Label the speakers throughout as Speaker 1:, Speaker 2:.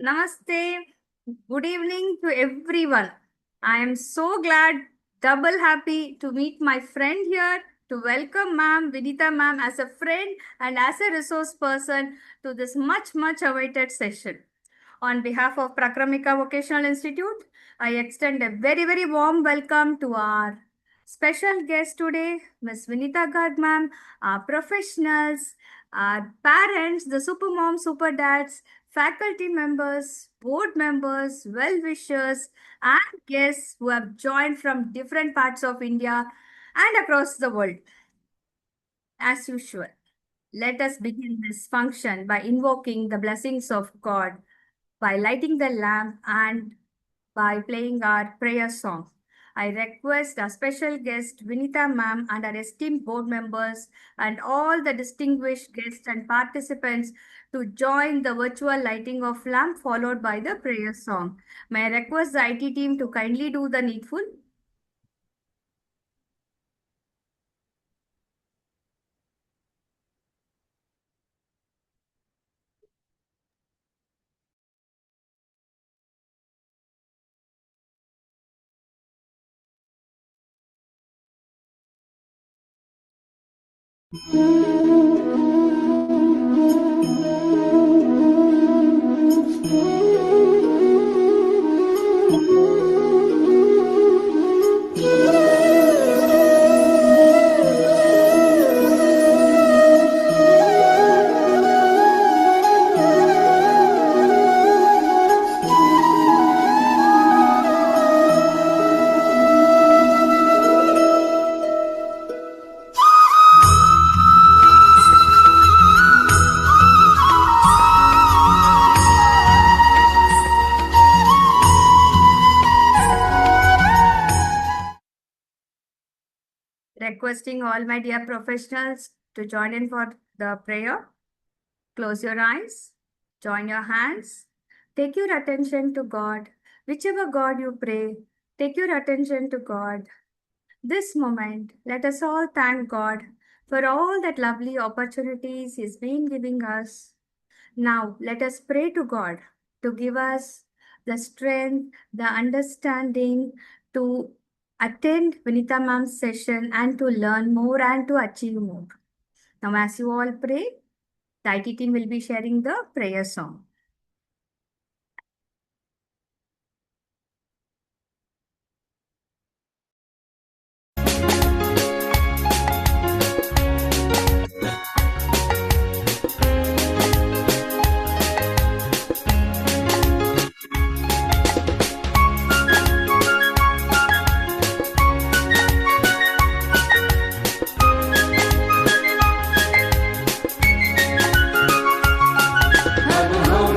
Speaker 1: Namaste. Good evening to everyone. I am so glad, double happy to meet my friend here, to welcome Ma'am Vinita Ma'am as a friend and as a resource person to this much awaited session. On behalf of Prakramika Vocational Institute, I extend a very warm welcome to our special guest today, Ms. Vinita Garg Ma'am, our professionals, our parents, the super moms, super dads, faculty members, board members, well-wishers, and guests who have joined from different parts of India and across the world. As usual, let us begin this function by invoking the blessings of God, by lighting the lamp, and by playing our prayer song. I request our special guest Vinita ma'am and our esteemed board members and all the distinguished guests and participants to join the virtual lighting of lamp followed by the prayer song. May I request the IT team to kindly do the needful? Requesting all my dear professionals to join in for the prayer. Close your eyes, join your hands, take your attention to God. Whichever God you pray, take your attention to God. This moment, let us all thank God for all that lovely opportunities He's been giving us. Now, let us pray to God to give us the strength, the understanding to attend Vinita Ma'am's session and to learn more and to achieve more. Now, as you all pray, the IT team will be sharing the prayer song.
Speaker 2: Have a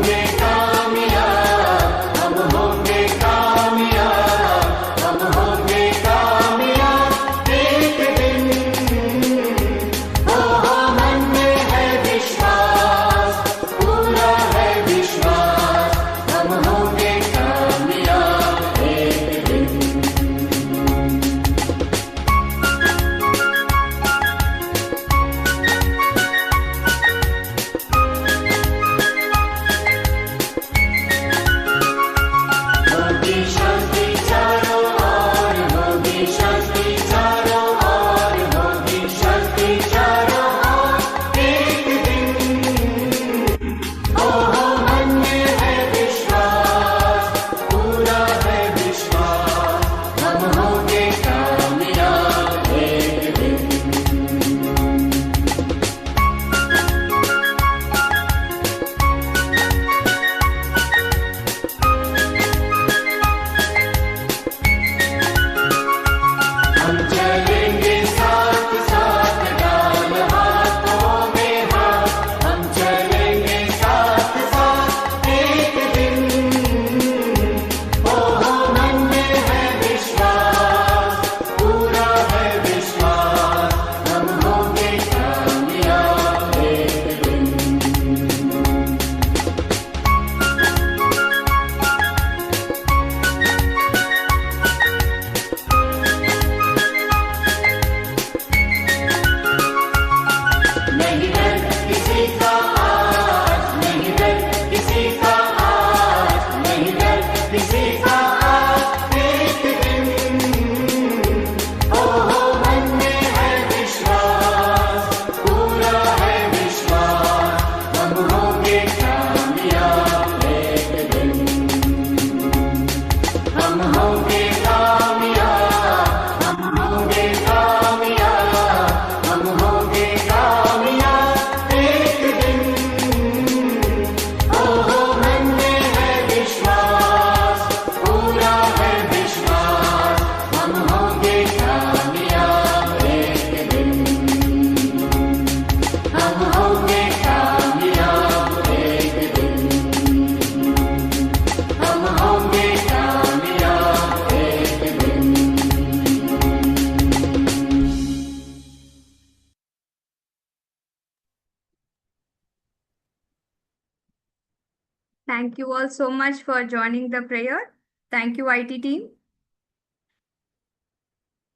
Speaker 1: Thank you all so much for joining the prayer. Thank you, IT team.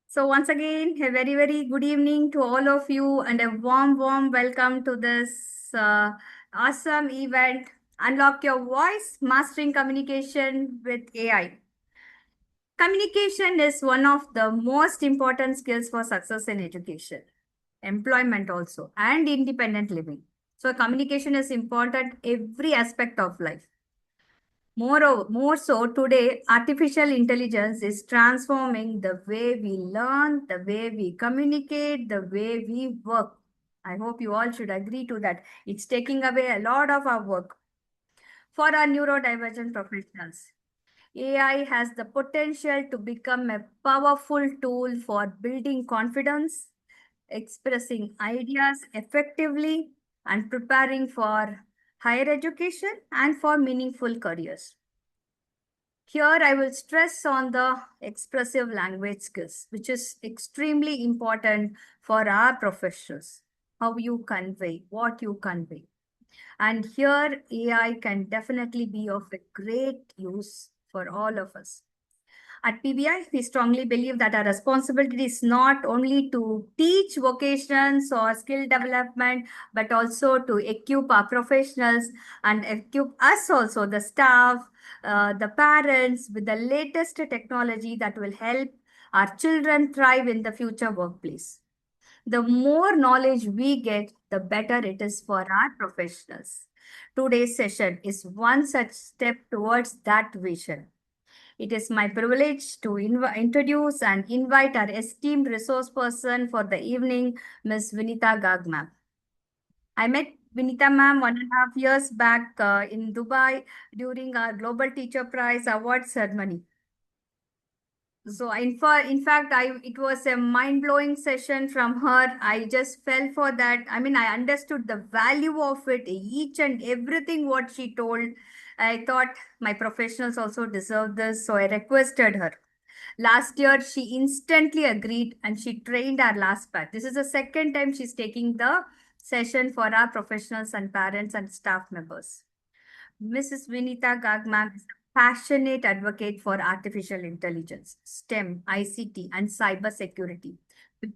Speaker 1: So once again, a very, very good evening to all of you and a warm, warm welcome to this awesome event, Unlock Your Voice, Mastering Communication with AI. Communication is one of the most important skills for success in education, employment also, and independent living. So communication is important every aspect of life. More so today, artificial intelligence is transforming the way we learn, the way we communicate, the way we work. I hope you all should agree to that. It's taking away a lot of our work. For our neurodivergent professionals, AI has the potential to become a powerful tool for building confidence, expressing ideas effectively, and preparing for higher education and for meaningful careers. Here, I will stress on the expressive language skills, which is extremely important for our professionals. How you convey, what you convey. And here, AI can definitely be of a great use for all of us. At PBI, we strongly believe that our responsibility is not only to teach vocations or skill development, but also to equip our professionals and equip us also, the staff, the parents, with the latest technology that will help our children thrive in the future workplace. The more knowledge we get, the better it is for our professionals. Today's session is one such step towards that vision. It is my privilege to introduce and invite our esteemed resource person for the evening, Ms. Vinita Garg ma'am. I met Vinita ma'am 1.5 years back in Dubai during our Global Teacher Prize award ceremony. So in fact, it was a mind-blowing session from her. I just fell for that. I mean, I understood the value of it, each and everything what she told. I thought my professionals also deserve this, so I requested her. Last year, she instantly agreed and she trained our last batch. This is the second time she's taking the session for our professionals and parents and staff members. Mrs. Vinita Garg ma'am is a passionate advocate for artificial intelligence, STEM, ICT, and cyber security, with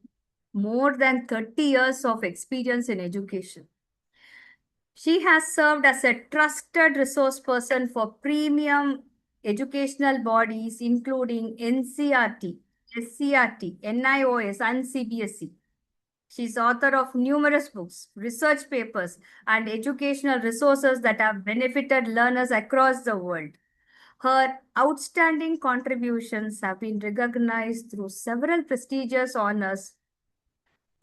Speaker 1: more than 30 years of experience in education. She has served as a trusted resource person for premium educational bodies, including NCRT, SCRT, NIOS, and CBSE. She's author of numerous books, research papers, and educational resources that have benefited learners across the world. Her outstanding contributions have been recognized through several prestigious honors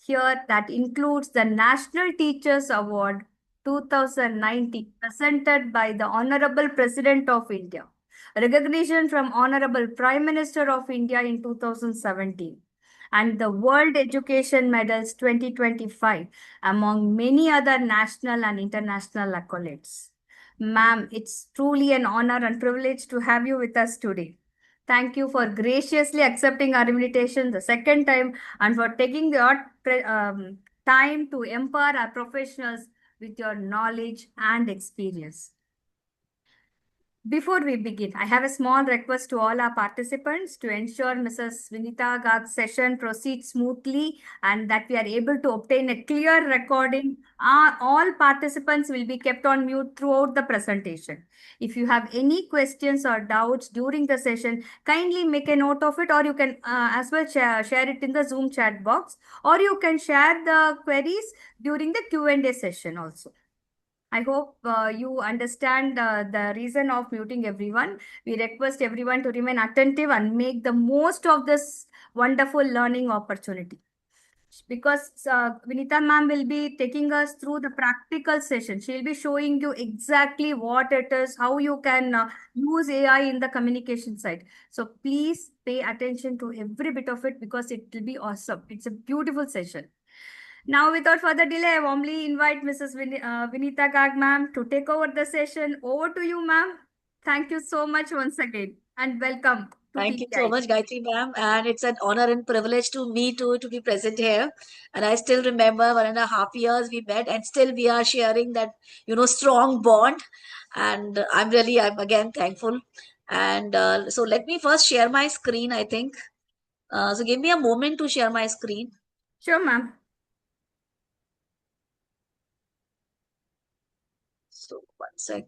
Speaker 1: here that includes the National Teachers Award 2019 presented by the Honorable President of India, recognition from Honorable Prime Minister of India in 2017, and the World Education Medals 2025, among many other national and international accolades. Ma'am, it's truly an honor and privilege to have you with us today. Thank you for graciously accepting our invitation the second time and for taking the time to empower our professionals with your knowledge and experience. Before we begin, I have a small request to all our participants to ensure Mrs. Vinita Garg's session proceeds smoothly and that we are able to obtain a clear recording. All participants will be kept on mute throughout the presentation. If you have any questions or doubts during the session, kindly make a note of it, or you can as well share it in the Zoom chat box, or you can share the queries during the Q&A session also. I hope you understand the reason of muting everyone. We request everyone to remain attentive and make the most of this wonderful learning opportunity. Because Vinita ma'am will be taking us through the practical session. She'll be showing you exactly what it is, how you can use AI in the communication side. So please pay attention to every bit of it because it will be awesome. It's a beautiful session. Now, without further delay, I warmly invite Mrs. Vinita Garg ma'am to take over the session. Over to you, ma'am. Thank you so much once again and welcome.
Speaker 2: Thank you
Speaker 1: teach
Speaker 2: so
Speaker 1: AI.
Speaker 2: much, Gayatri ma'am. And it's an honor and privilege to me to be present here. And I still remember 1.5 years we met, and still we are sharing that, strong bond. And I'm again thankful. And so let me first share my screen, I think. So give me a moment to share my screen.
Speaker 1: Sure, ma'am.
Speaker 2: So one sec.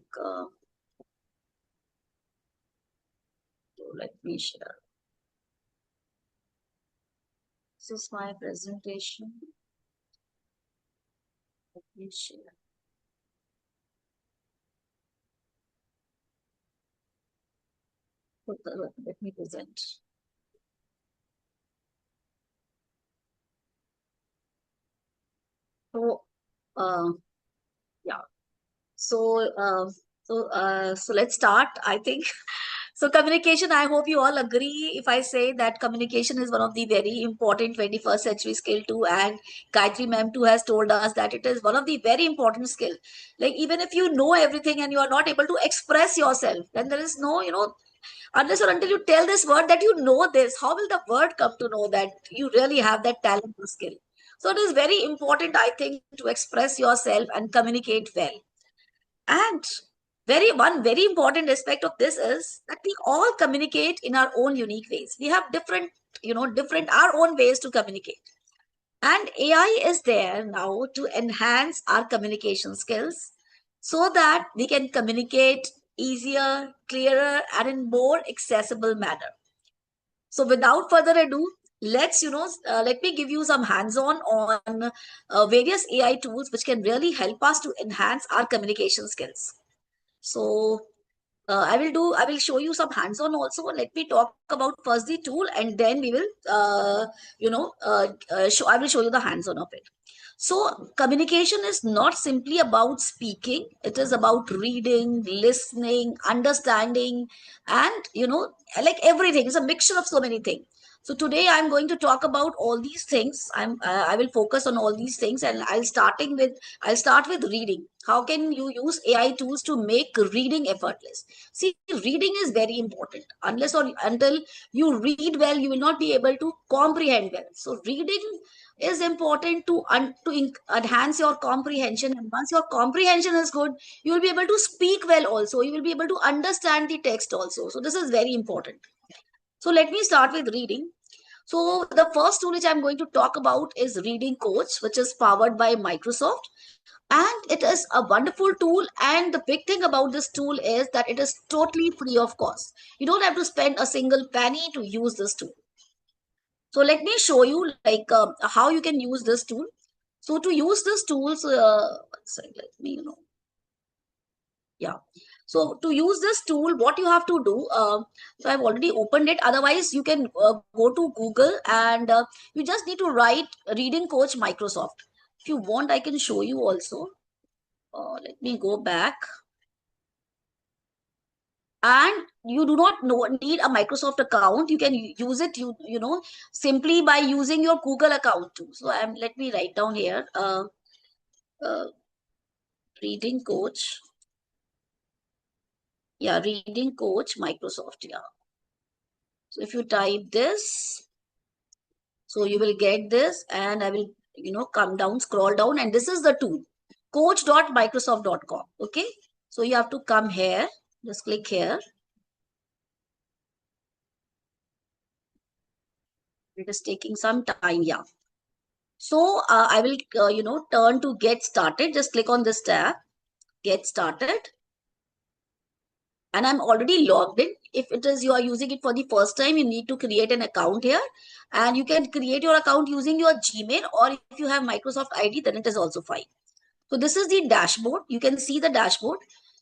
Speaker 2: So let me share. This is my presentation. Let me share. Let me present. So, yeah. So, so let's start. I think so. Communication. I hope you all agree if I say that communication is one of the very important 21st century skill too. And Gayatri ma'am too has told us that it is one of the very important skill. Like even if you know everything and you are not able to express yourself, then there is no, unless or until you tell this word that you know this, how will the word come to know that you really have that talent or skill? So it is very important, I think, to express yourself and communicate well. And one very important aspect of this is that we all communicate in our own unique ways. We have different, different our own ways to communicate. And AI is there now to enhance our communication skills so that we can communicate easier, clearer, and in more accessible manner. So without further ado, let me give you some hands-on on various AI tools which can really help us to enhance our communication skills. So I will show you some hands-on also. Let me talk about first the tool and then we will, I will show you the hands-on of it. So communication is not simply about speaking. It is about reading, listening, understanding, and, like everything. It's a mixture of so many things. So today I'm going to talk about all these things. I will focus on all these things, and I'll start with reading. How can you use AI tools to make reading effortless? See, reading is very important. Unless or until you read well, you will not be able to comprehend well. So reading is important to enhance your comprehension, and once your comprehension is good, you will be able to speak well also, you will be able to understand the text also. So this is very important. So let me start with reading. So the first tool which I'm going to talk about is Reading Coach, which is powered by Microsoft, and it is a wonderful tool. And the big thing about this tool is that it is totally free of cost. You don't have to spend a single penny to use this tool. So let me show you like how you can use this tool. So to use this tools, sorry, let me, yeah. So to use this tool, what you have to do, so I've already opened it. Otherwise, you can go to Google and you just need to write Reading Coach Microsoft. If you want, I can show you also. Let me go back. And you do not need a Microsoft account. You can use it, simply by using your Google account too. So let me write down here, uh, Reading Coach. Yeah, Reading Coach Microsoft. Yeah. So if you type this, so you will get this, and I will, come down, scroll down, and this is the tool, coach.microsoft.com. Okay. So you have to come here, just click here. It is taking some time. Yeah. So I will, turn to get started. Just click on this tab, get started. And I'm already logged in. If it is you are using it for the first time, you need to create an account here, and you can create your account using your Gmail, or if you have Microsoft ID, then it is also fine. So this is the dashboard. You can see the dashboard.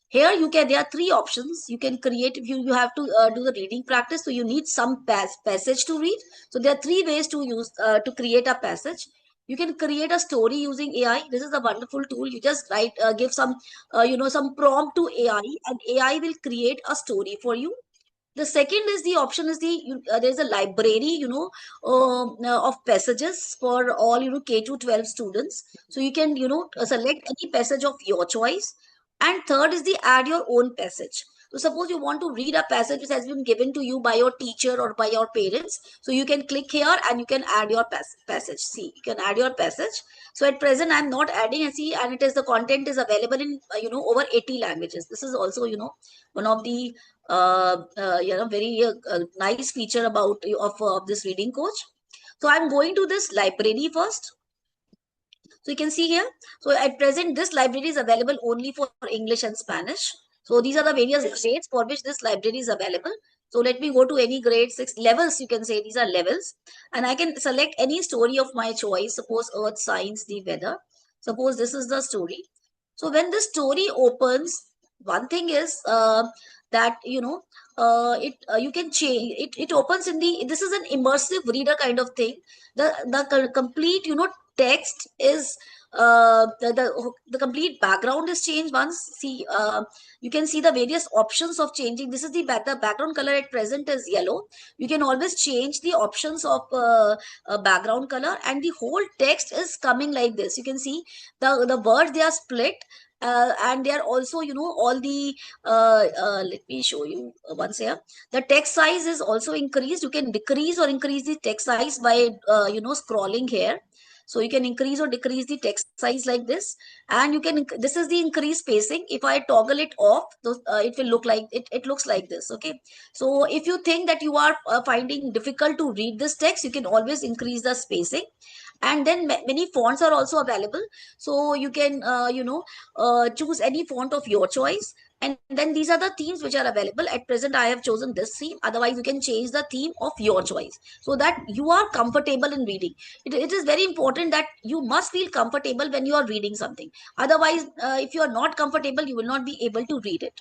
Speaker 2: Here there are three options. You can create, if you have to do the reading practice. So you need some passage to read. So there are three ways to use, to create a passage. You can create a story using AI. This is a wonderful tool. You just give some, some prompt to AI, and AI will create a story for you. The second is the option is there's a library, of passages for all, K to 12 students. So you can, select any passage of your choice. And third is the add your own passage. So suppose you want to read a passage which has been given to you by your teacher or by your parents. So you can click here and you can add your passage. See, you can add your passage. So at present, I'm not adding, and see, and it is the content is available in, over 80 languages. This is also, one of the, very nice feature of this reading coach. So I'm going to this library first. So you can see here. So at present, this library is available only for English and Spanish. So these are the various grades for which this library is available. So let me go to any grade 6 levels. You can say these are levels, and I can select any story of my choice. Suppose Earth, Science, the Weather. Suppose this is the story. So when the story opens, one thing is that it you can change it. It opens in the, this is an immersive reader kind of thing. The complete text is the complete background is changed once. See, you can see the various options of changing. This is the background color at present is yellow. You can always change the options of background color, and the whole text is coming like this. You can see the words, they are split, and they are also all the let me show you once here. The text size is also increased. You can decrease or increase the text size by scrolling here. So you can increase or decrease the text size like this, and you can, this is the increase spacing. If I toggle it off, it will look like it looks like this. Okay, so if you think that you are finding difficult to read this text, you can always increase the spacing. And then many fonts are also available, so you can choose any font of your choice. And then these are the themes which are available. At present, I have chosen this theme. Otherwise, you can change the theme of your choice so that you are comfortable in reading. It is very important that you must feel comfortable when you are reading something. Otherwise, if you are not comfortable, you will not be able to read it.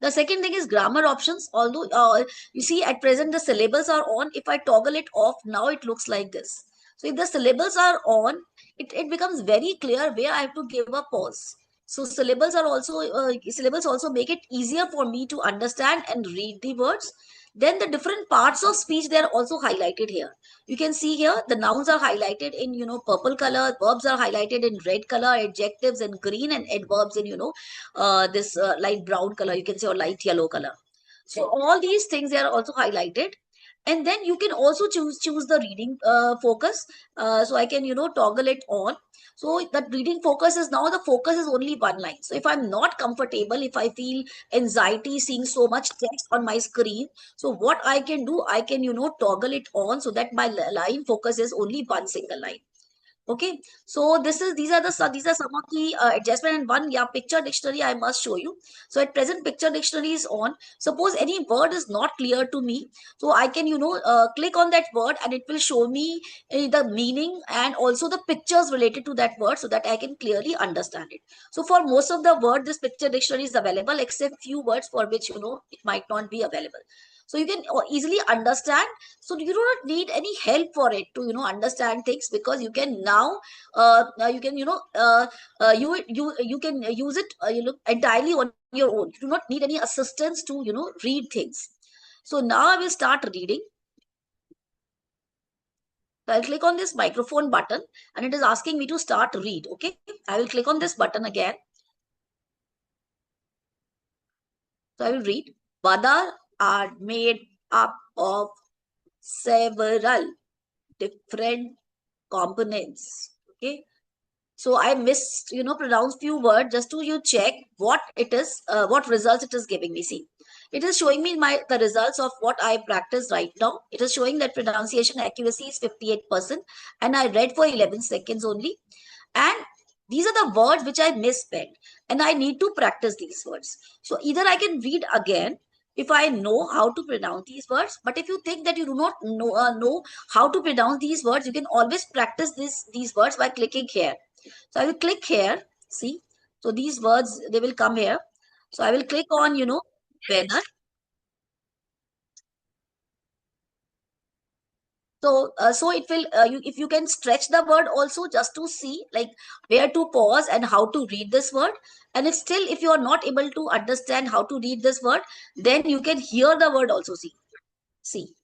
Speaker 2: The second thing is grammar options. Although you see at present the syllables are on, if I toggle it off, now it looks like this. So if the syllables are on, it becomes very clear where I have to give a pause. So syllables also make it easier for me to understand and read the words. Then the different parts of speech, they are also highlighted here. You can see here the nouns are highlighted in purple color, verbs are highlighted in red color, adjectives in green, and adverbs in this light brown color, you can say, or light yellow color. So all these things, they are also highlighted. And then you can also choose the reading focus. So I can toggle it on. So that reading focus is, now the focus is only one line. So if I'm not comfortable, if I feel anxiety seeing so much text on my screen, so what I can do, I can toggle it on so that my line focus is only one single line. Okay, so these are some of the adjustment. And one, yeah, picture dictionary I must show you. So at present, picture dictionary is on. Suppose any word is not clear to me, so I can click on that word, and it will show me the meaning and also the pictures related to that word, so that I can clearly understand it. So for most of the word, this picture dictionary is available, except few words for which it might not be available. So you can easily understand. So you do not need any help for it to understand things, because you can now you can you can use it entirely on your own. You do not need any assistance to read things. So now I will start reading. So I'll click on this microphone button, and it is asking me to start read. Okay, I will click on this button again. So I will read. Badar are made up of several different components. Okay, so I missed pronounce few words just to check what it is, what results it is giving me. See, it is showing me the results of what I practiced right now. It is showing that pronunciation accuracy is 58%, and I read for 11 seconds only. And these are the words which I misspelled, and I need to practice these words. So either I can read again if I know how to pronounce these words. But if you think that you do not know how to pronounce these words, you can always practice these words by clicking here. So I will click here. See, so these words, they will come here. So I will click on weather. So it will if you can stretch the word also, just to see like where to pause and how to read this word. And if you are not able to understand how to read this word, then you can hear the word also. See.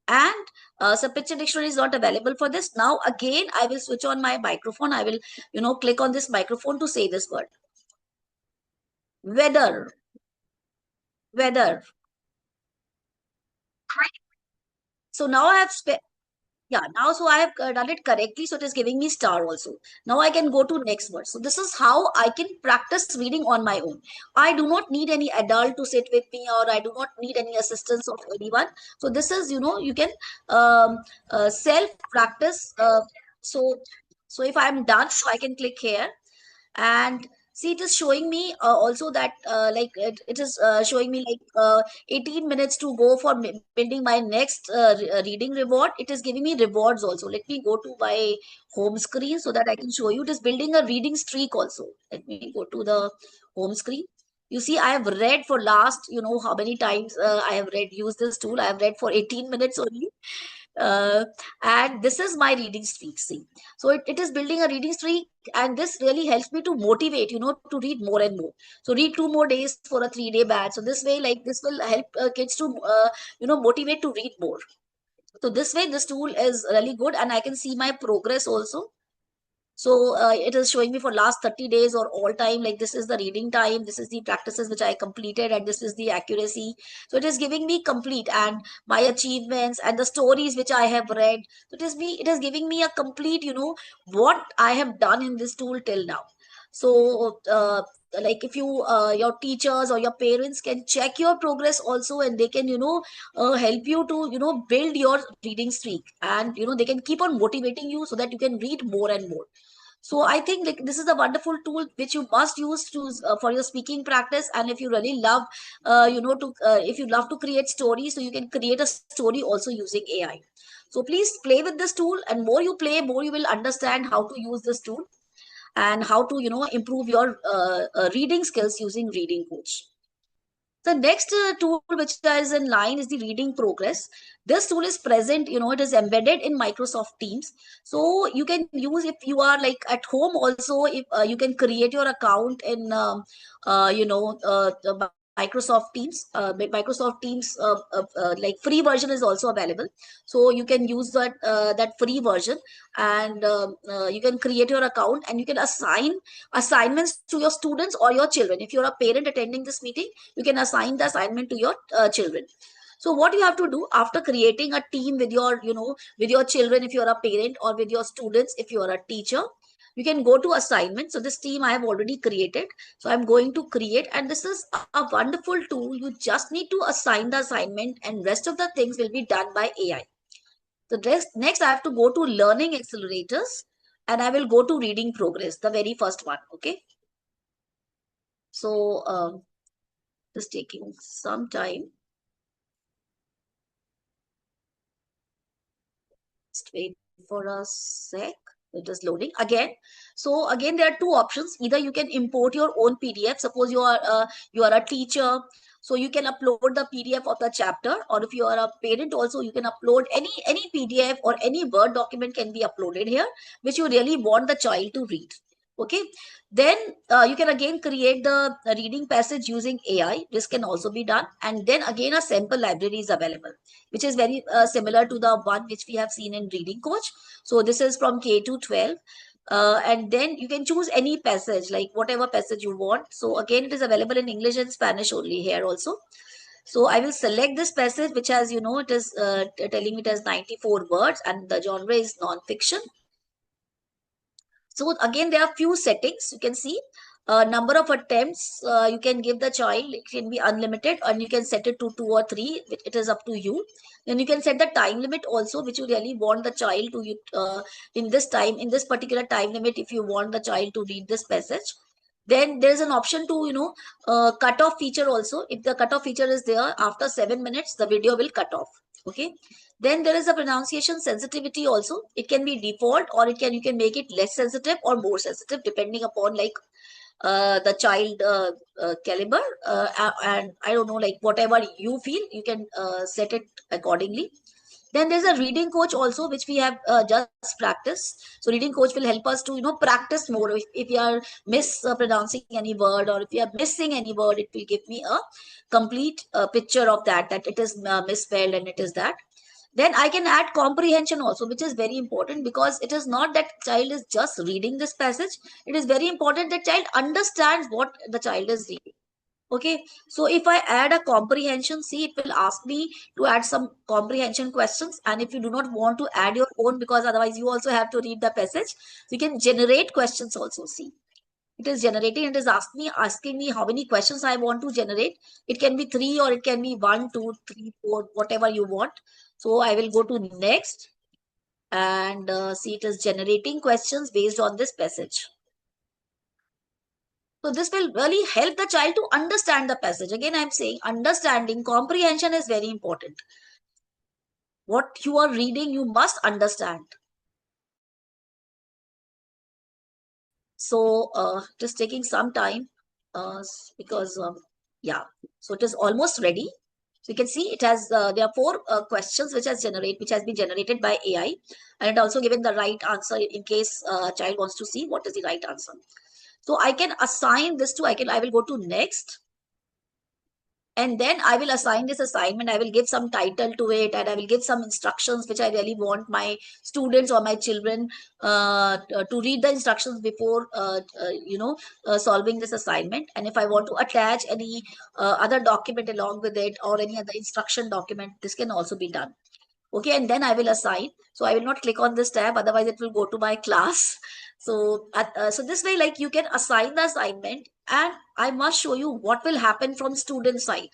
Speaker 2: And so picture dictionary is not available for this. Now again, I will switch on my microphone. I will click on this microphone to say this word. Weather. weather. So now I have yeah, now so I have done it correctly. So it is giving me star also. Now I can go to next word. So this is how I can practice reading on my own. I do not need any adult to sit with me, or I do not need any assistance of anyone. So this is, you can self practice. So if I'm done, so I can click here, and see it is showing me also that it is showing me like 18 minutes to go for building my next reading reward. It is giving me rewards also. Let me go to my home screen so that I can show you. It is building a reading streak also. Let me go to the home screen. You see, I have read for last, how many times I have read, use this tool. I have read for 18 minutes only. uh, and this is my reading streak. See, so it is building a reading streak, and this really helps me to motivate, to read more and more. So read 2 more days for a 3-day batch. So this way, like, this will help kids to motivate to read more. So this way, this tool is really good, and I can see my progress also. So it is showing me for last 30 days or all time, like this is the reading time, this is the practices which I completed, and this is the accuracy. So it is giving me complete, and my achievements and the stories which I have read. So it is giving me a complete, what I have done in this tool till now. So like if you your teachers or your parents can check your progress also, and they can help you to build your reading streak, and they can keep on motivating you so that you can read more and more. So I think like this is a wonderful tool which you must use to for your speaking practice. And if you really love to if you love to create stories, so you can create a story also using AI. So please play with this tool, and more you play, more you will understand how to use this tool, and how to improve your reading skills using Reading Coach. The next tool which is in line is the Reading Progress. This tool is present, it is embedded in Microsoft Teams. So you can use, if you are like at home also, if you can create your account in, the Microsoft Teams. Microsoft Teams, like free version is also available. So you can use that free version, and you can create your account, and you can assign assignments to your students or your children. If you're a parent attending this meeting, you can assign the assignment to your children. So what you have to do after creating a team with your with your children, if you're a parent, or with your students if you're a teacher, you can go to assignment. So this team I have already created, so I'm going to create, and this is a wonderful tool. You just need to assign the assignment, and rest of the things will be done by AI. So next I have to go to learning accelerators, and I will go to Reading Progress, the very first one. Okay, so it's taking some time. Just wait for a sec. It is loading again. So again, there are two options. Either you can import your own PDF. Suppose you are a teacher, so you can upload the PDF of the chapter. Or if you are a parent, also you can upload any PDF or any Word document can be uploaded here, which you really want the child to read. Okay, then you can again create the reading passage using AI. This can also be done, and then again a sample library is available, which is very similar to the one which we have seen in Reading Coach. So this is from K to 12. And then you can choose any passage, like whatever passage you want. So again, it is available in English and Spanish only here also. So I will select this passage, which has, it is telling me it has 94 words, and the genre is non-fiction. So again, there are few settings. You can see number of attempts you can give the child. It can be unlimited, and you can set it to 2 or 3. It is up to you. Then you can set the time limit also, which you really want the child to in this particular time limit, if you want the child to read this passage. Then there is an option to cut off feature also. If the cut off feature is there, after 7 minutes the video will cut off. Okay, then there is a pronunciation sensitivity also. It can be default, or you can make it less sensitive or more sensitive, depending upon like the child caliber, and I don't know, like whatever you feel, you can set it accordingly. Then there's a Reading Coach also, which we have just practiced. So Reading Coach will help us to practice more. If you are mispronouncing any word, or if you are missing any word, it will give me a complete picture of that it is misspelled, and it is that. Then I can add comprehension also, which is very important, because it is not that child is just reading this passage. It is very important that child understands what the child is reading. Okay, so if I add a comprehension, see, it will ask me to add some comprehension questions. And if you do not want to add your own, because otherwise you also have to read the passage, you can generate questions also. See, it is generating, it is asking me how many questions I want to generate. It can be 3 or it can be 1, 2, 3, 4, whatever you want. So I will go to next and see, it is generating questions based on this passage. So this will really help the child to understand the passage. Again, I'm saying understanding, comprehension is very important. What you are reading, you must understand. So it is taking some time because, yeah, so it is almost ready. So you can see it has, there are 4 questions which has been generated by AI, and it also given the right answer in case child wants to see what is the right answer. So I can assign this to, I will go to next. And then I will assign this assignment. I will give some title to it, and I will give some instructions which I really want my students or my children to read the instructions before solving this assignment. And if I want to attach any other document along with it, or any other instruction document, this can also be done. Okay, and then I will assign. So I will not click on this tab, otherwise it will go to my class. So so this way, like, you can assign the assignment, and I must show you what will happen from student side.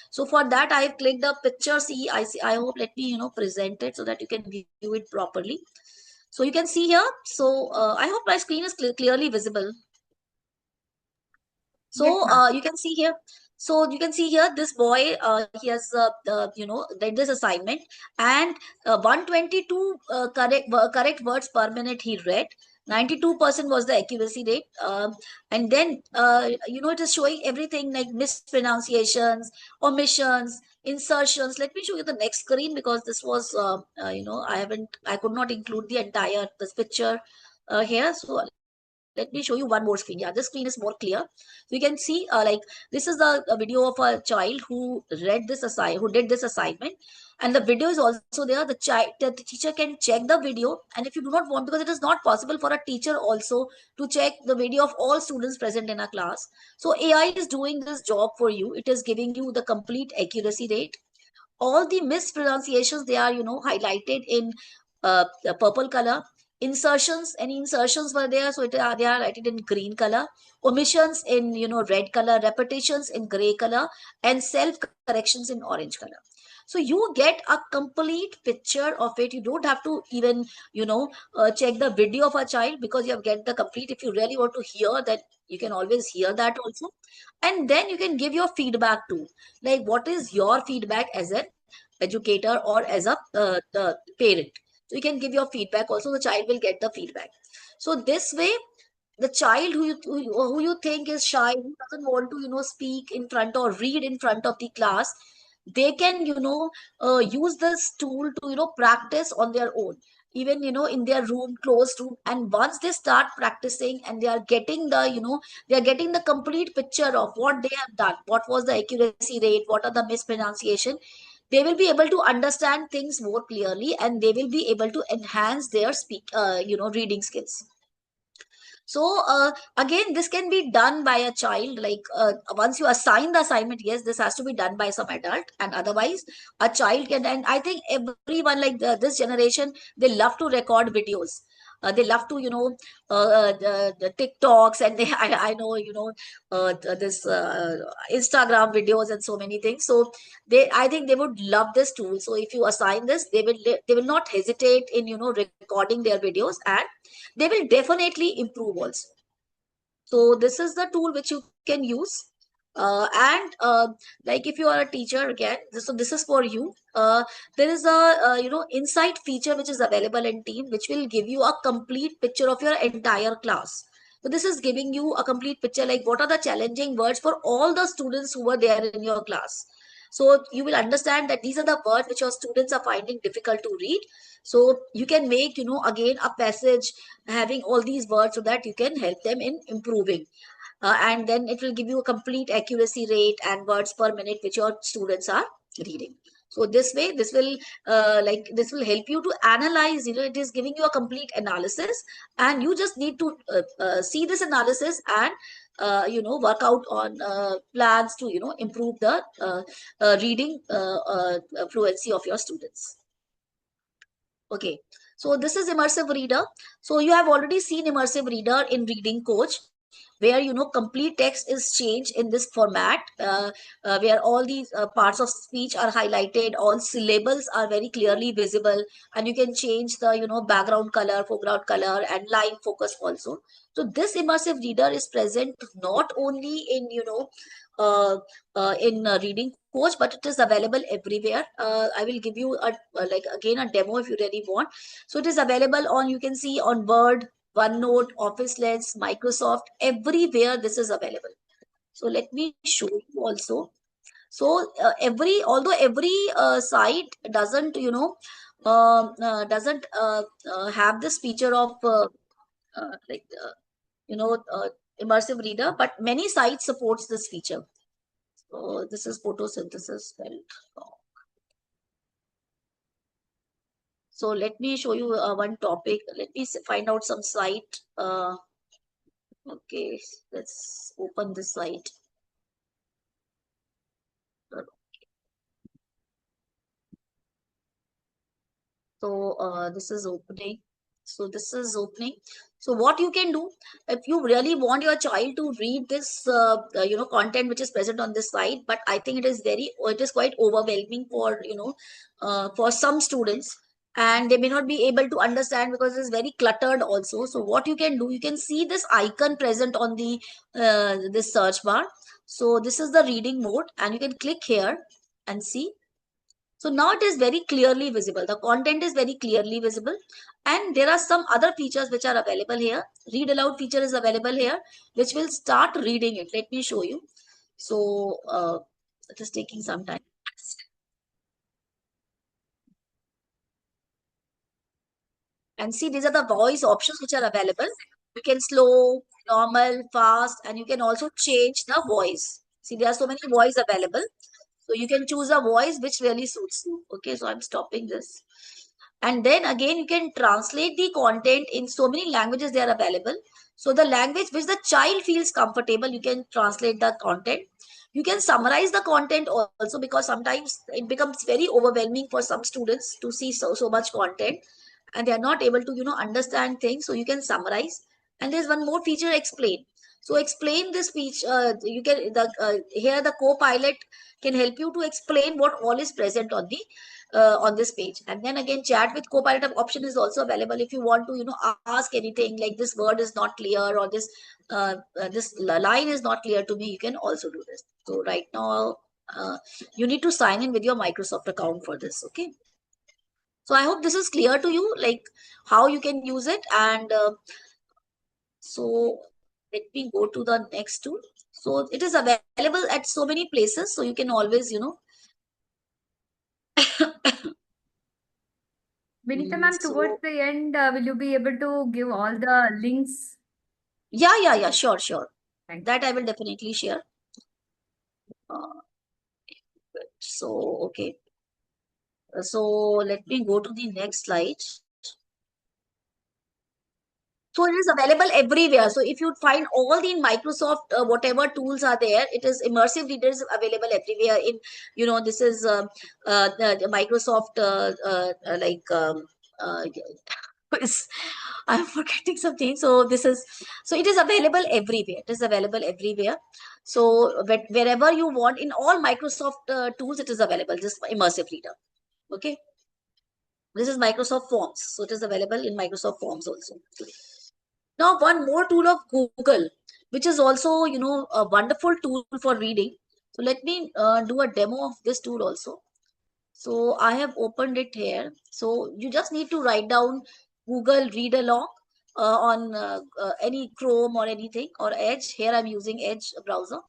Speaker 2: So for that, I have clicked the picture. See, I hope, let me present it so that you can view it properly. So you can see here. So I hope my screen is clearly visible.
Speaker 1: Yes,
Speaker 2: So
Speaker 1: ma'am.
Speaker 2: you can see here. So you can see here, this boy, he has, did this assignment, and 122 correct words per minute he read. 92% was the accuracy rate. And then, it is showing everything like mispronunciations, omissions, insertions. Let me show you the next screen, because this was, I could not include the entire this picture here. So let me show you one more screen. Yeah, this screen is more clear. So you can see, like, this is a video of a child who who did this assignment, and the video is also there. The teacher can check the video, and if you do not want, because it is not possible for a teacher also to check the video of all students present in a class. So AI is doing this job for you. It is giving you the complete accuracy rate. All the mispronunciations, they are highlighted in the purple color. Insertions, any insertions were there, so they are highlighted in green color. Omissions in red color, repetitions in gray color, and self corrections in orange color. So you get a complete picture of it. You don't have to even check the video of a child, because you have get the complete. If you really want to hear that, you can always hear that also. And then you can give your feedback too, like what is your feedback as an educator or as a parent. So you can give your feedback also, the child will get the feedback. So this way, the child who you think is shy, who doesn't want to speak in front or read in front of the class, they can use this tool to practice on their own, even in their room, closed room. And once they start practicing, and they are getting the they are getting the complete picture of what they have done, what was the accuracy rate, what are the mispronunciation, they will be able to understand things more clearly, and they will be able to enhance their reading skills. So again, this can be done by a child. Like, once you assign the assignment, yes, this has to be done by some adult, and otherwise a child can. And I think everyone, like this generation, they love to record videos. They love to the TikToks, and they I know this Instagram videos and so many things. So I think they would love this tool. So if you assign this, they will not hesitate in recording their videos, and they will definitely improve also. So this is the tool which you can use. And like, if you are a teacher, again, so this is for you. There is a insight feature which is available in Team, which will give you a complete picture of your entire class. So this is giving you a complete picture, like what are the challenging words for all the students who were there in your class. So you will understand that these are the words which your students are finding difficult to read. So you can make again a passage having all these words, so that you can help them in improving. And then it will give you a complete accuracy rate and words per minute which your students are reading. So this way, this will this will help you to analyze. It is giving you a complete analysis, and you just need to see this analysis and work out on plans to, improve the reading fluency of your students. Okay, so this is immersive reader. So you have already seen immersive reader in Reading Coach, where complete text is changed in this format, where all these parts of speech are highlighted, all syllables are very clearly visible, and you can change the background color, foreground color, and line focus also. So this immersive reader is present not only in Reading Coach, but it is available everywhere. I will give you like again a demo if you really want. So it is available on, you can see, on Word, OneNote, Office Lens, Microsoft, everywhere this is available. So let me show you also. So although every site doesn't, have this feature of like, immersive reader, but many sites supports this feature. So this is photosynthesis spelled wrong. So let me show you one topic. Let me find out some site. Okay, let's open this site. So this is opening. So this is opening. So what you can do, if you really want your child to read this, content which is present on this site, but I think it is quite overwhelming for, for some students, and they may not be able to understand because it's very cluttered also. So what you can do, you can see this icon present on the this search bar. So this is the reading mode, and you can click here and see. So now it is very clearly visible. The content is very clearly visible. And there are some other features which are available here. Read aloud feature is available here, which will start reading it. Let me show you. So it is taking some time. And see, these are the voice options which are available. You can slow, normal, fast, and you can also change the voice. See, there are so many voice available. So you can choose a voice which really suits you. Okay, so I'm stopping this. And then again, you can translate the content in so many languages they are available. So the language which the child feels comfortable, you can translate the content. You can summarize the content also, because sometimes it becomes very overwhelming for some students to see so much content, and they are not able to understand things. So you can summarize. And there's one more feature, explain. So explain this feature. You can here the co-pilot can help you to explain what all is present on this page. And then again, chat with Copilot option is also available. If you want to ask anything like this word is not clear, or this line is not clear to me, you can also do this. So right now you need to sign in with your Microsoft account for this. Okay, so I hope this is clear to you, like how you can use it. And so let me go to the next tool. So it is available at so many places, so you can always
Speaker 1: Vinita ma'am, towards
Speaker 2: so
Speaker 1: the end, will you be able to give all the links?
Speaker 2: yeah, sure.
Speaker 1: Thank
Speaker 2: That I will definitely share. Uh, so okay, so let me go to the next slide. So it is available everywhere. So if you find all the Microsoft whatever tools are there, it is immersive readers available everywhere. In this is the Microsoft I'm forgetting something. So this is, so it is available everywhere. It is available everywhere. So wherever you want in all Microsoft tools, it is available. Just immersive reader. Okay. This is Microsoft Forms. So it is available in Microsoft Forms also. Now, one more tool of Google, which is also, a wonderful tool for reading. So let me do a demo of this tool also. So I have opened it here. So you just need to write down Google Read Along on any Chrome or anything, or Edge. Here I'm using Edge browser.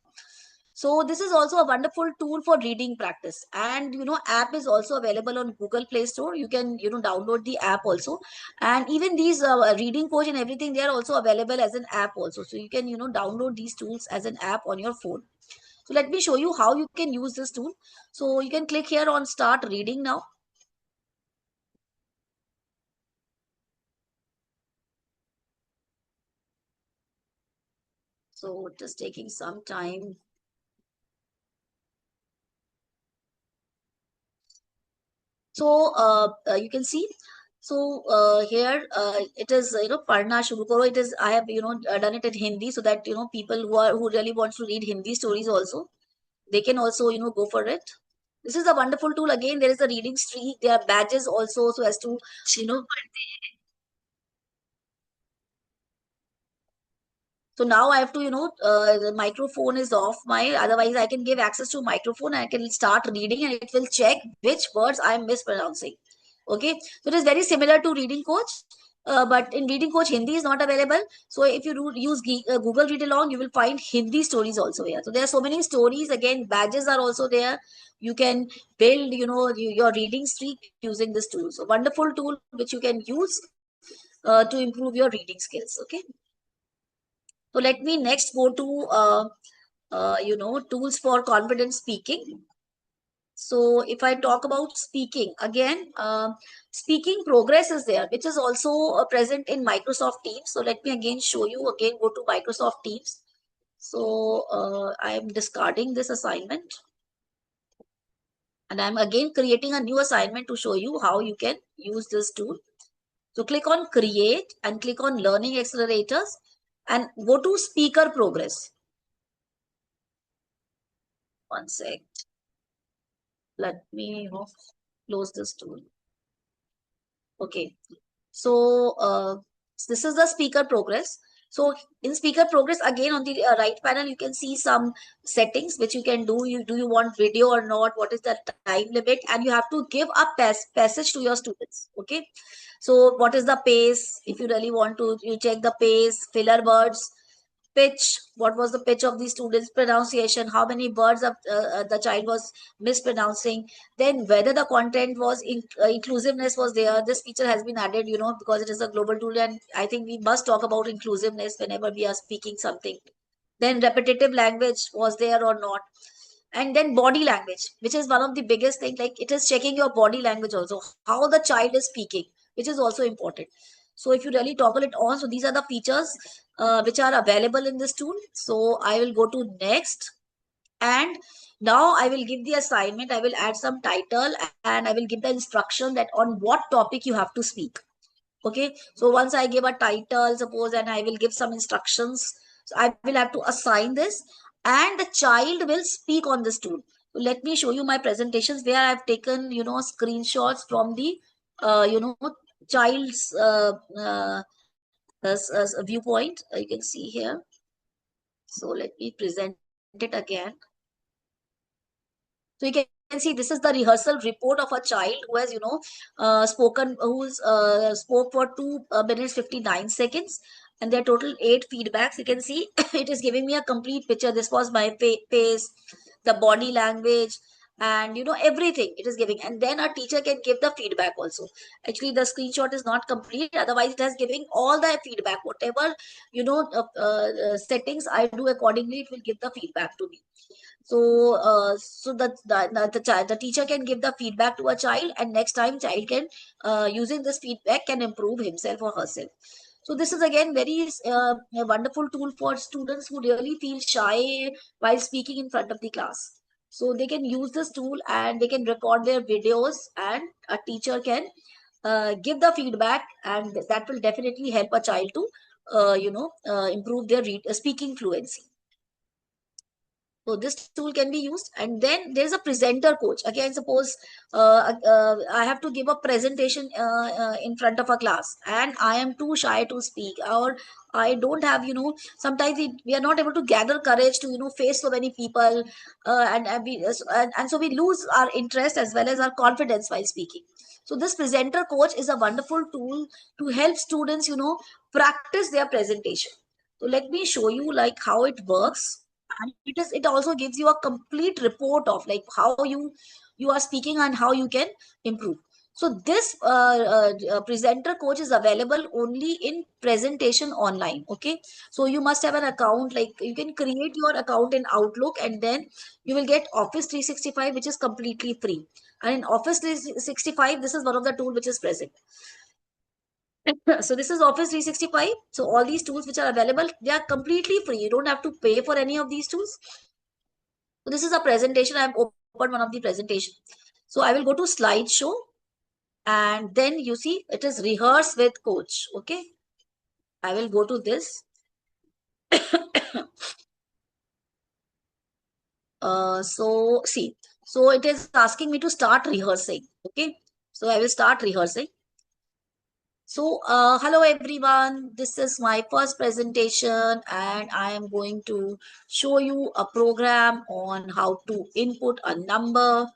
Speaker 2: So this is also a wonderful tool for reading practice. And app is also available on Google Play Store. You can download the app also. And even these Reading Coach and everything, they are also available as an app also. So you can download these tools as an app on your phone. So let me show you how you can use this tool. So you can click here on Start Reading now. So it is taking some time. So you can see. So here it is, Parna Shuru Karo. It is, I have, done it in Hindi, so that, people who really want to read Hindi stories also, they can also, go for it. This is a wonderful tool. Again, there is a reading streak. There are badges also, so as to, you know. So now I have to, the microphone is off my, otherwise I can give access to microphone and I can start reading and it will check which words I am mispronouncing. Okay. So it is very similar to Reading Coach. But in Reading Coach, Hindi is not available. So if you use Google Read Along, you will find Hindi stories also here. So there are so many stories. Again, badges are also there. You can build, your reading streak using this tool. So wonderful tool which you can use to improve your reading skills. Okay. So let me next go to tools for confident speaking. So if I talk about speaking again, speaking progress is there, which is also present in Microsoft Teams. So let me again show you. Again, go to Microsoft Teams. So I am discarding this assignment, and I'm again creating a new assignment to show you how you can use this tool. So click on Create and click on Learning Accelerators and go to Speaker Progress. One sec. Let me close this tool. Okay. So this is the speaker progress. So in speaker progress, again on the right panel, you can see some settings which you can do. Do you want video or not? What is the time limit? And you have to give a passage to your students. Okay. So what is the pace? If you really want to, you check the pace, filler words, pitch, what was the pitch of the student's pronunciation, how many words of the child was mispronouncing, then whether the content was inclusiveness was there. This feature has been added, because it is a global tool, and I think we must talk about inclusiveness whenever we are speaking something. Then repetitive language was there or not, and then body language, which is one of the biggest thing. Like, it is checking your body language also, how the child is speaking, which is also important. So if you really toggle it on, so these are the features which are available in this tool. So I will go to next, and now I will give the assignment. I will add some title and I will give the instruction that on what topic you have to speak. Okay, so once I give a title, suppose, and I will give some instructions, so I will have to assign this, and the child will speak on this tool. So let me show you my presentations where I've taken, screenshots from the, child's viewpoint. You can see here. So let me present it again. So you can see this is the rehearsal report of a child who has, spoke for 2 minutes 59 seconds, and there are total 8 feedbacks. You can see it is giving me a complete picture. This was my pace, the body language, and everything it is giving. And then a teacher can give the feedback also. Actually, the screenshot is not complete. Otherwise, it has giving all the feedback. Whatever settings I do accordingly, it will give the feedback to me. So the teacher can give the feedback to a child, and next time child can using this feedback can improve himself or herself. So this is again very a wonderful tool for students who really feel shy while speaking in front of the class. So they can use this tool and they can record their videos, and a teacher can give the feedback, and that will definitely help a child to improve their speaking fluency. So this tool can be used. And then there's a presenter coach. Again, suppose I have to give a presentation in front of a class, and I am too shy to speak, or I don't have, sometimes we are not able to gather courage to, face so many people, and so we lose our interest as well as our confidence while speaking. So this presenter coach is a wonderful tool to help students, practice their presentation. So let me show you like how it works. And it also gives you a complete report of like how you are speaking and how you can improve. So this presenter coach is available only in presentation online. Okay, so you must have an account. Like, you can create your account in Outlook, and then you will get Office 365, which is completely free. And in Office 365, this is one of the tool which is present. So this is Office 365. So all these tools which are available, they are completely free. You don't have to pay for any of these tools. So this is a presentation. I've opened one of the presentation. So I will go to slideshow, and then you see it is rehearse with coach. Okay. I will go to this. So see, so it is asking me to start rehearsing. Okay. So I will start rehearsing. So, hello everyone. This is my first presentation, and I am going to show you a program on how to input a number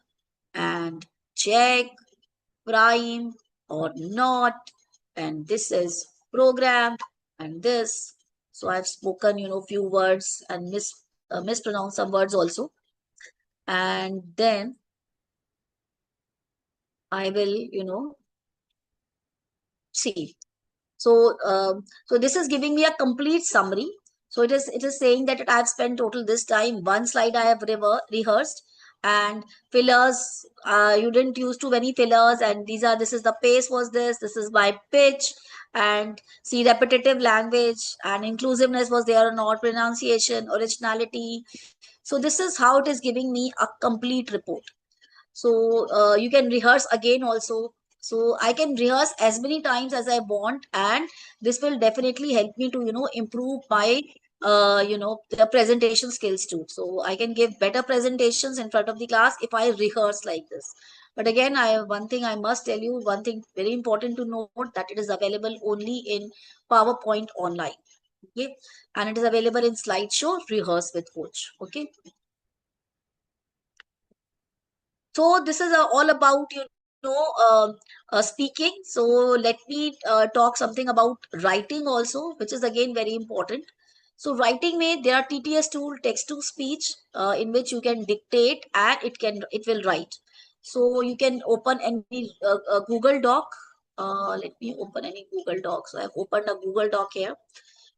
Speaker 2: and check prime or not. And this is program and this. So I've spoken, few words and mispronounced some words also. And then I will, see. So this is giving me a complete summary. So it is saying that I've spent total this time. One slide I have rehearsed, and fillers. You didn't use too many fillers, and this is the pace was this. This is my pitch, and see repetitive language and inclusiveness was there or not, pronunciation, originality. So this is how it is giving me a complete report. So you can rehearse again also. So I can rehearse as many times as I want, and this will definitely help me to improve my the presentation skills too. So I can give better presentations in front of the class if I rehearse like this. But again, I one thing I must tell you, one thing very important to note, that it is available only in PowerPoint online. Okay, and it is available in slideshow rehearse with coach. Okay. So this is all about speaking. So let me talk something about writing also, which is again very important. So writing may there are TTS tool, text to speech, in which you can dictate and it will write. So you can open any Google Doc. Let me open any Google Doc. So I've opened a Google Doc here.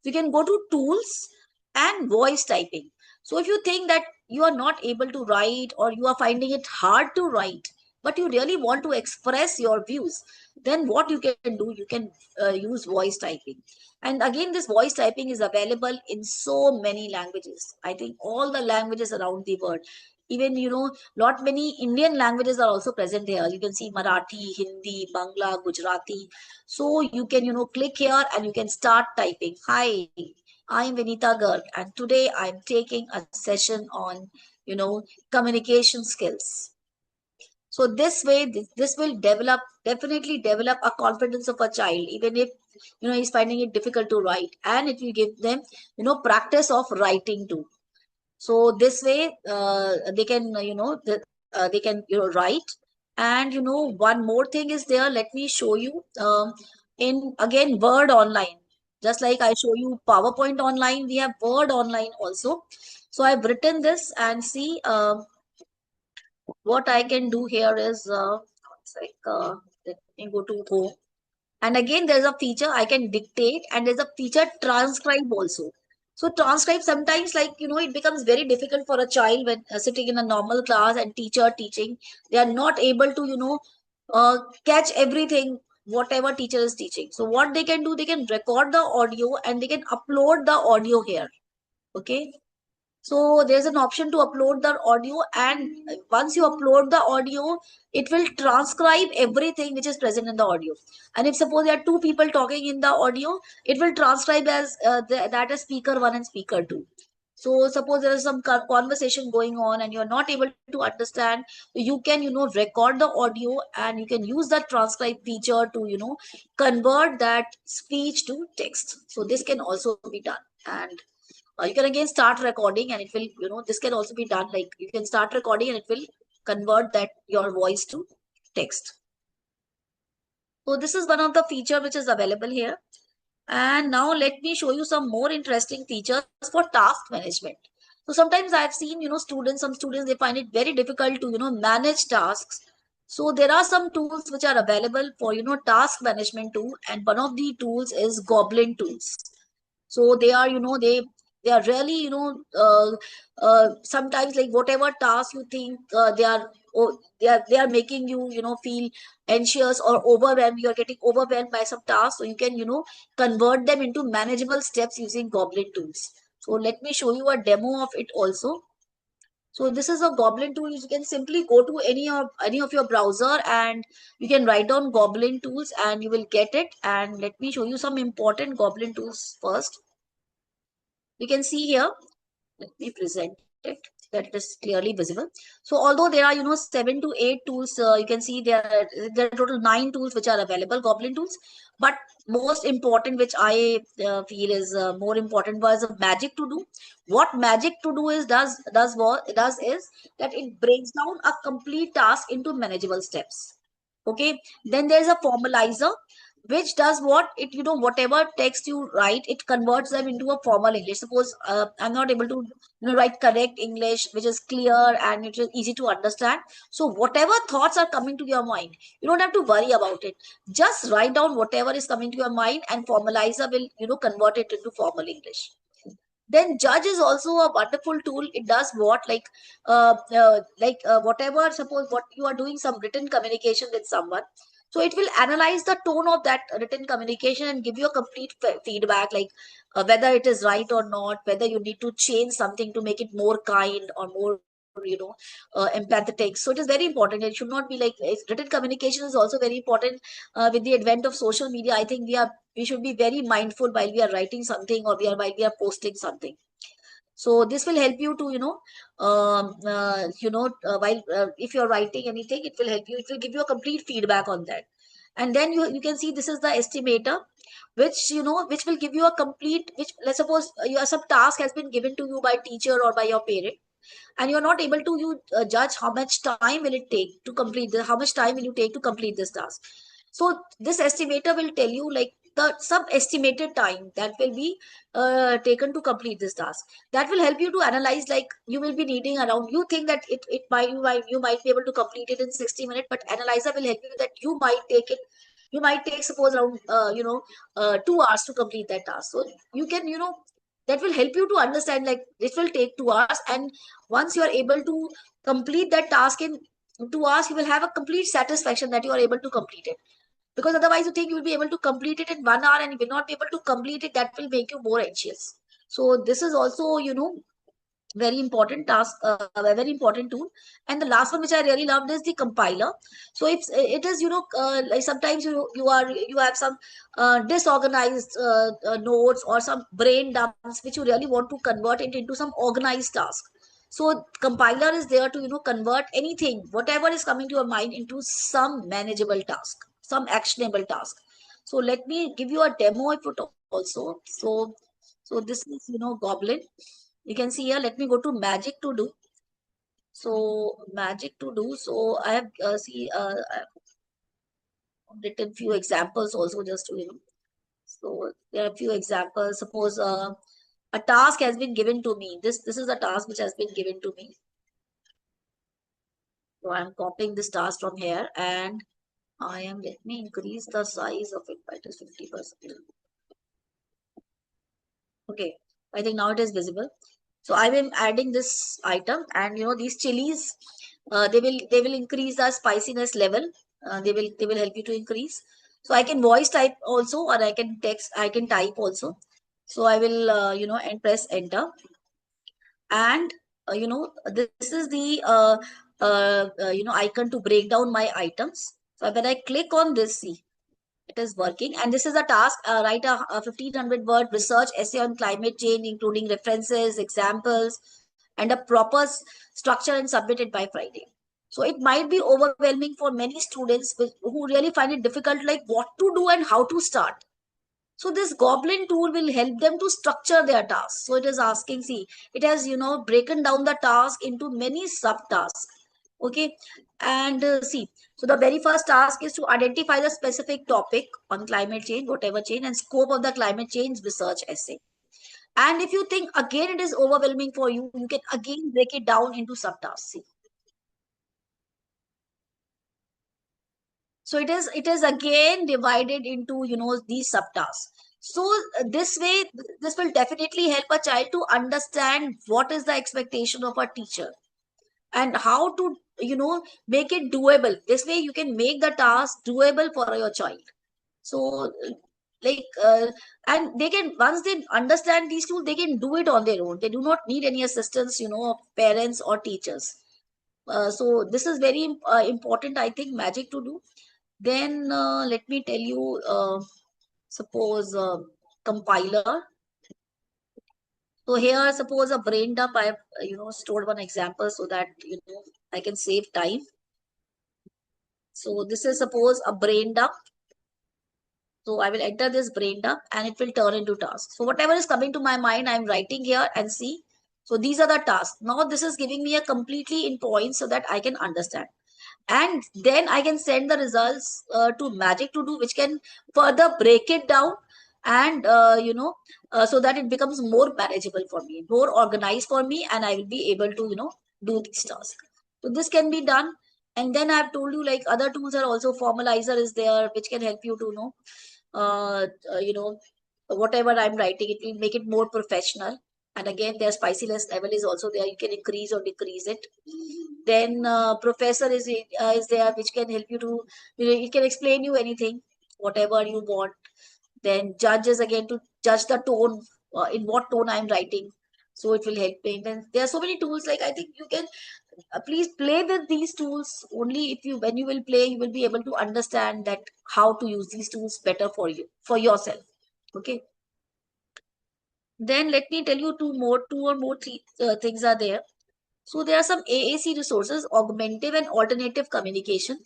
Speaker 2: You can go to tools and voice typing. So if you think that you are not able to write, or you are finding it hard to write, but you really want to express your views, then what you can do, you can use voice typing. And again, this voice typing is available in so many languages. I think all the languages around the world. Even lot many Indian languages are also present here. You can see Marathi, Hindi, Bangla, Gujarati. So you can click here and you can start typing. Hi, I'm Vinita Garg, and today I'm taking a session on communication skills. So this way, this will definitely develop a confidence of a child, even if he's finding it difficult to write, and it will give them practice of writing too. So this way, they can they can write. And one more thing is there. Let me show you in again Word online. Just like I show you PowerPoint online, we have Word online also. So I've written this, and see what I can do here is let me go to home. And again, there's a feature I can dictate, and there's a feature transcribe also. So transcribe sometimes, like it becomes very difficult for a child when sitting in a normal class and teacher teaching. They are not able to catch everything whatever teacher is teaching. So what they can do, they can record the audio and they can upload the audio here. Okay. So there's an option to upload the audio, and once you upload the audio, it will transcribe everything which is present in the audio. And if suppose there are two people talking in the audio, it will transcribe as that as speaker one and speaker two. So suppose there is some conversation going on and you are not able to understand, you can record the audio, and you can use that transcribe feature to convert that speech to text. So this can also be done. And you can again start recording, and it will this can also be done, like you can start recording and it will convert that your voice to text. So this is one of the feature which is available here. And now let me show you some more interesting features for task management. So sometimes I've seen some students, they find it very difficult to manage tasks. So there are some tools which are available for task management tool, and one of the tools is Goblin tools. So they are they They are really, sometimes like whatever task you think they are making you, feel anxious or overwhelmed. You are getting overwhelmed by some tasks, so you can, convert them into manageable steps using Goblin tools. So let me show you a demo of it also. So this is a Goblin tool. You can simply go to any of your browser and you can write down Goblin tools and you will get it. And let me show you some important Goblin tools first. You can see here, let me present it that it is clearly visible. So although there are, 7 to 8 tools, you can see there are total 9 tools which are available, Goblin tools. But most important, which I feel is more important, was a Magic To Do. What Magic To Do is does what it does is that it breaks down a complete task into manageable steps. Okay, then there's a Formalizer, which does what it, whatever text you write, it converts them into a formal English. Suppose I'm not able to, write correct English which is clear and which is easy to understand. So whatever thoughts are coming to your mind, you don't have to worry about it. Just write down whatever is coming to your mind and Formalizer will, convert it into formal English. Then Judge is also a wonderful tool. It does what, whatever, suppose what you are doing some written communication with someone, so it will analyze the tone of that written communication and give you a complete feedback, like whether it is right or not, whether you need to change something to make it more kind or more, empathetic. So it is very important. It should not be like written communication is also very important. With the advent of social media, I think we should be very mindful while we are writing something or while we are posting something. So this will help you to, while if you're writing anything, it will help you. It will give you a complete feedback on that. And then you can see this is the estimator, which, which will give you a complete, which, let's suppose some task has been given to you by teacher or by your parent, and you're not able to judge how much time will it take to complete this, how much time will you take to complete this task. So this estimator will tell you like the some estimated time that will be taken to complete this task. That will help you to analyze, like you will be needing around, you think that you might be able to complete it in 60 minutes, but analyzer will help you that you might take suppose around 2 hours to complete that task. So you can, that will help you to understand like this will take 2 hours, and once you are able to complete that task in 2 hours, you will have a complete satisfaction that you are able to complete it. Because otherwise you think you will be able to complete it in 1 hour and you will not be able to complete it, that will make you more anxious. So this is also, very important task, a very important tool. And the last one which I really loved is the compiler. So if it is, like sometimes you have some disorganized notes or some brain dumps which you really want to convert it into some organized task. So compiler is there to, convert anything, whatever is coming to your mind, into some manageable task, some actionable task. So let me give you a demo of it also. So this is, Goblin. You can see here, let me go to Magic To Do. So Magic To Do. So I have I've written few examples also, just to, so there are a few examples. Suppose a task has been given to me. This is a task which has been given to me. So I'm copying this task from here and let me increase the size of it by just 50%. Okay, I think now it is visible. So I am adding this item, and these chilies, they will increase the spiciness level. They will help you to increase. So I can voice type also, or I can type also. So I will and press enter, and this is the icon to break down my items. So when I click on this, see, it is working. And this is a task, write a 1500-word research essay on climate change, including references, examples, and a proper structure, and submit it by Friday. So it might be overwhelming for many students who really find it difficult, like what to do and how to start. So this Goblin tool will help them to structure their tasks. So it is asking, see, it has, broken down the task into many subtasks. Okay. And see, so the very first task is to identify the specific topic on climate change, whatever change, and scope of the climate change research essay. And if you think again it is overwhelming for you, you can again break it down into subtasks. See. So it is again divided into, these subtasks. So this way, this will definitely help a child to understand what is the expectation of a teacher and how to, make it doable. This way you can make the task doable for your child. So like and they can, once they understand these tools, they can do it on their own. They do not need any assistance, of parents or teachers. So this is very important, I think, magic to do. Then let me tell you, suppose compiler. So here, suppose a brain dump. I have stored one example so that I can save time. So this is suppose a brain dump. So I will enter this brain dump and it will turn into tasks. So whatever is coming to my mind, I'm writing here and see. So these are the tasks. Now this is giving me a completely in points so that I can understand. And then I can send the results to Magic To Do, which can further break it down and so that it becomes more manageable for me, more organized for me, and I will be able to do these tasks. So this can be done. And then I've told you, like, other tools are also, formalizer is there, which can help you to know whatever I'm writing, it will make it more professional. And again, their spiciness level is also there. You can increase or decrease it. Then professor is there, which can help you to, it can explain you anything, whatever you want. Then judge is again to judge the tone, in what tone I'm writing. So it will help me. Then there are so many tools. Like, I think you can please play with these tools. Only if you, when you will play, you will be able to understand that how to use these tools better for you, for yourself. Okay. Then let me tell you two or more things are there. So there are some AAC resources, augmentative and alternative communication.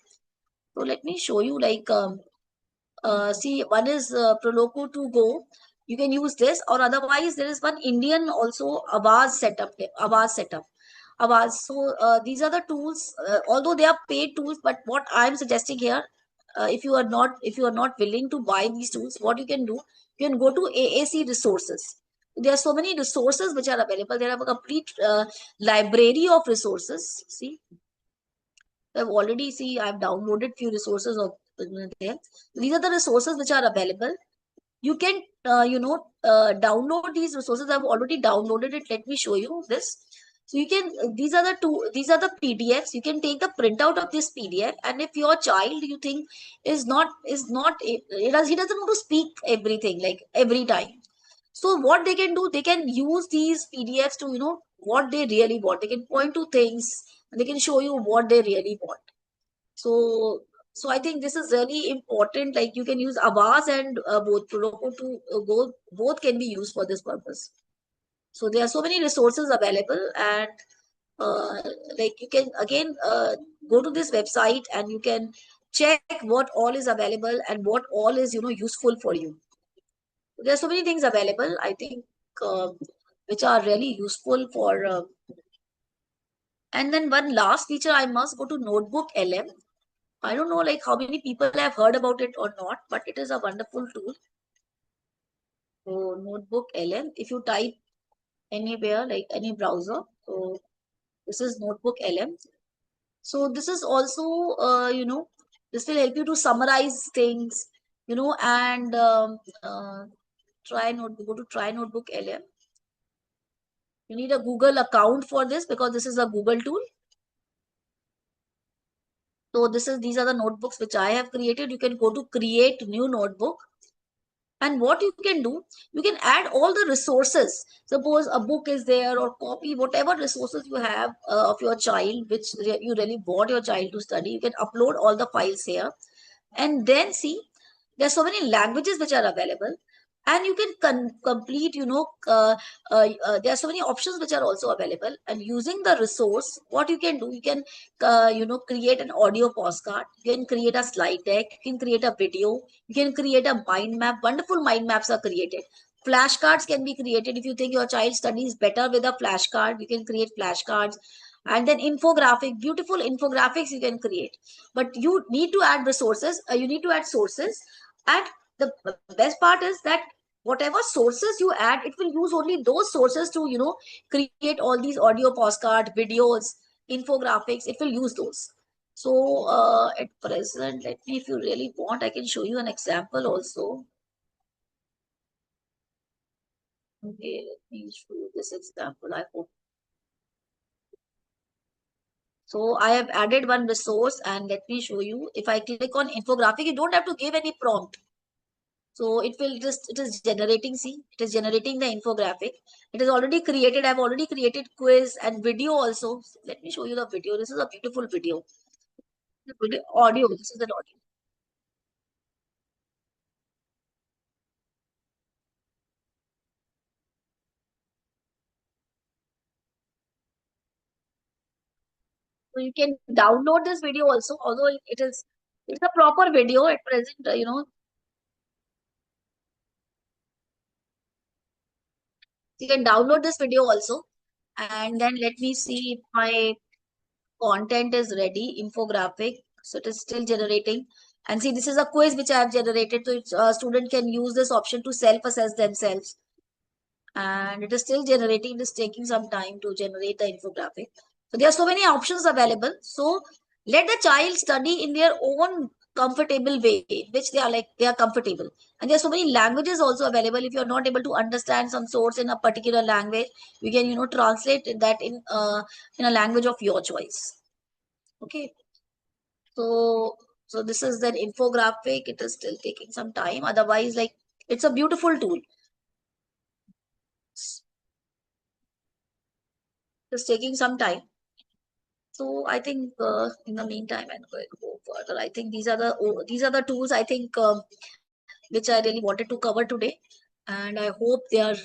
Speaker 2: So let me show you, like, see, one is Proloco to Go. You can use this, or otherwise there is one Indian also, Avaz setup. Avaz. So these are the tools, although they are paid tools, but what I'm suggesting here, if you are not willing to buy these tools, what you can do, you can go to AAC resources. There are so many resources which are available. There are a complete library of resources. See, I've downloaded few resources of there. These are the resources which are available. You can download these resources. I've already downloaded it. Let me show you this. So you can, these are the PDFs. You can take the printout of this PDF, and if your child, you think, he doesn't want to speak everything like every time. So what they can do, they can use these PDFs to, what they really want. They can point to things and they can show you what they really want. So, I think this is really important. Like, you can use Avaz and both Proloco to go. Both can be used for this purpose. So there are so many resources available, and uh, like, you can again go to this website and you can check what all is available and what all is useful for you. There are so many things available, I think, which are really useful for. And then one last feature, I must go to Notebook LM. I don't know, like, how many people have heard about it or not, but it is a wonderful tool. So Notebook LM, if you type anywhere, like any browser, so this is Notebook LM. So this is also, this will help you to summarize things, and go to Try Notebook LM. You need a Google account for this because this is a Google tool. So these are the notebooks which I have created. You can go to create new notebook. And what you can do, you can add all the resources. Suppose a book is there, or copy, whatever resources you have of your child, which you really want your child to study. You can upload all the files here. And then see, there's so many languages which are available, and you can complete, there are so many options which are also available. And using the resource, what you can do, you can create an audio postcard, you can create a slide deck, you can create a video, you can create a mind map. Wonderful mind maps are created. Flashcards can be created. If you think your child studies better with a flashcard, you can create flashcards. And then infographic, beautiful infographics you can create. But you need to add resources, you need to add sources. And the best part is that whatever sources you add, it will use only those sources to create all these audio postcard, videos, infographics. It will use those. So at present, let me, if you really want, I can show you an example also. Okay, let me show you this example. I hope. So I have added one resource and let me show you. If I click on infographic, you don't have to give any prompt. So it will just, it is generating, see, it is generating the infographic. It is already created. I've already created quiz and video also. So let me show you the video. This is a beautiful video. Audio, this is an audio. So you can download this video also, although it's a proper video at present, you can download this video also. And then let me see if my content is ready, infographic. So it is still generating. And see, this is a quiz which I have generated. So a student can use this option to self-assess themselves. And it is still generating. It is taking some time to generate the infographic. So there are so many options available. So let the child study in their own comfortable way, which they are comfortable. And there are so many languages also available. If you're not able to understand some source in a particular language, you can, translate that in a language of your choice. Okay. So this is that infographic. It is still taking some time. Otherwise, like, it's a beautiful tool. It's taking some time. So I think in the meantime, I'm going to go further. I think these are the tools I think which I really wanted to cover today, and I hope they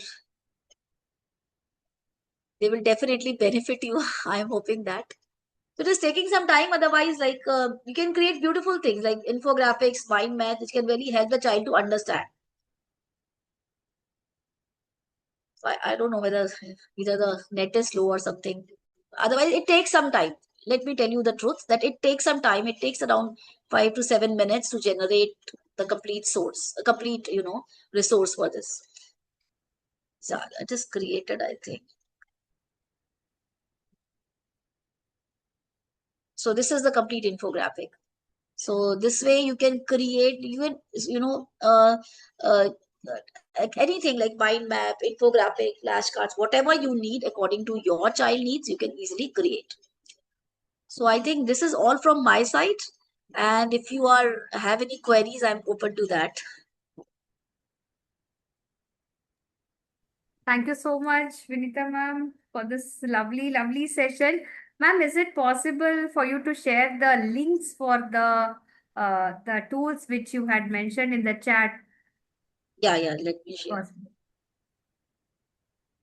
Speaker 2: will definitely benefit you. I'm hoping that. So it is taking some time. Otherwise, like, you can create beautiful things like infographics, mind math, which can really help the child to understand. So I don't know whether either the net is slow or something. Otherwise, it takes some time. Let me tell you the truth that it takes some time. It takes around 5 to 7 minutes to generate the complete source, a complete, resource for this. So it is created, I think. So this is the complete infographic. So this way you can create, uh, anything like mind map, infographic, flashcards, whatever you need according to your child needs, you can easily create. So I think this is all from my side. And if you have any queries, I'm open to that.
Speaker 1: Thank you so much, Vinita ma'am, for this lovely, lovely session. Ma'am, is it possible for you to share the links for the tools which you had mentioned in the chat?
Speaker 2: Yeah, yeah. Let me share.
Speaker 1: Possible.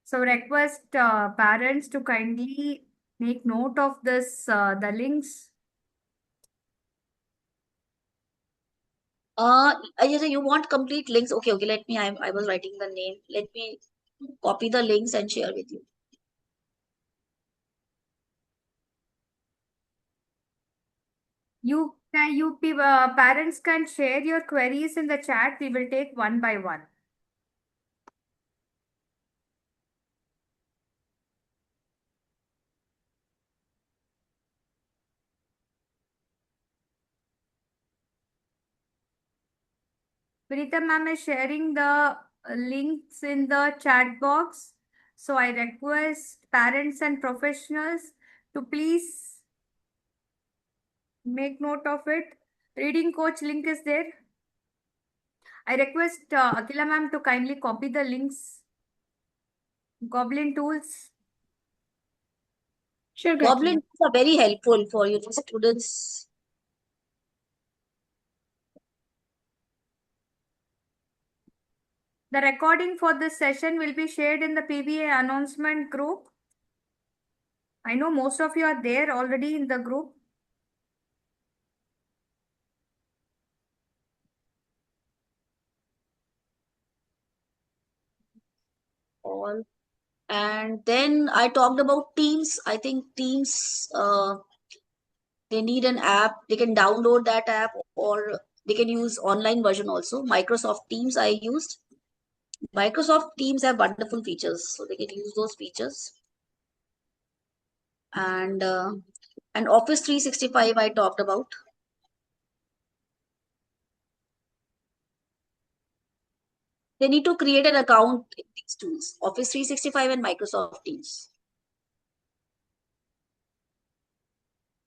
Speaker 1: So request parents to kindly make note of this, the links.
Speaker 2: You want complete links? Okay, okay. Let me. I was writing the name. Let me copy the links and share with you.
Speaker 1: Parents can share your queries in the chat. We will take one by one. Vinita ma'am is sharing the links in the chat box. So I request parents and professionals to please make note of it. Reading coach link is there. I request Akila ma'am to kindly copy the links. Goblin tools.
Speaker 3: Sure,
Speaker 2: Goblin
Speaker 3: Gayatri.
Speaker 2: tools are very helpful for students.
Speaker 1: The recording for this session will be shared in the PBA announcement group. I know most of you are there already in the group.
Speaker 2: All. And then I talked about Teams. I think Teams, they need an app. They can download that app or they can use online version also. Microsoft Teams I used. Microsoft Teams have wonderful features, so they can use those features. And Office 365 I talked about. they need to create an account in these tools, Office 365 and Microsoft Teams.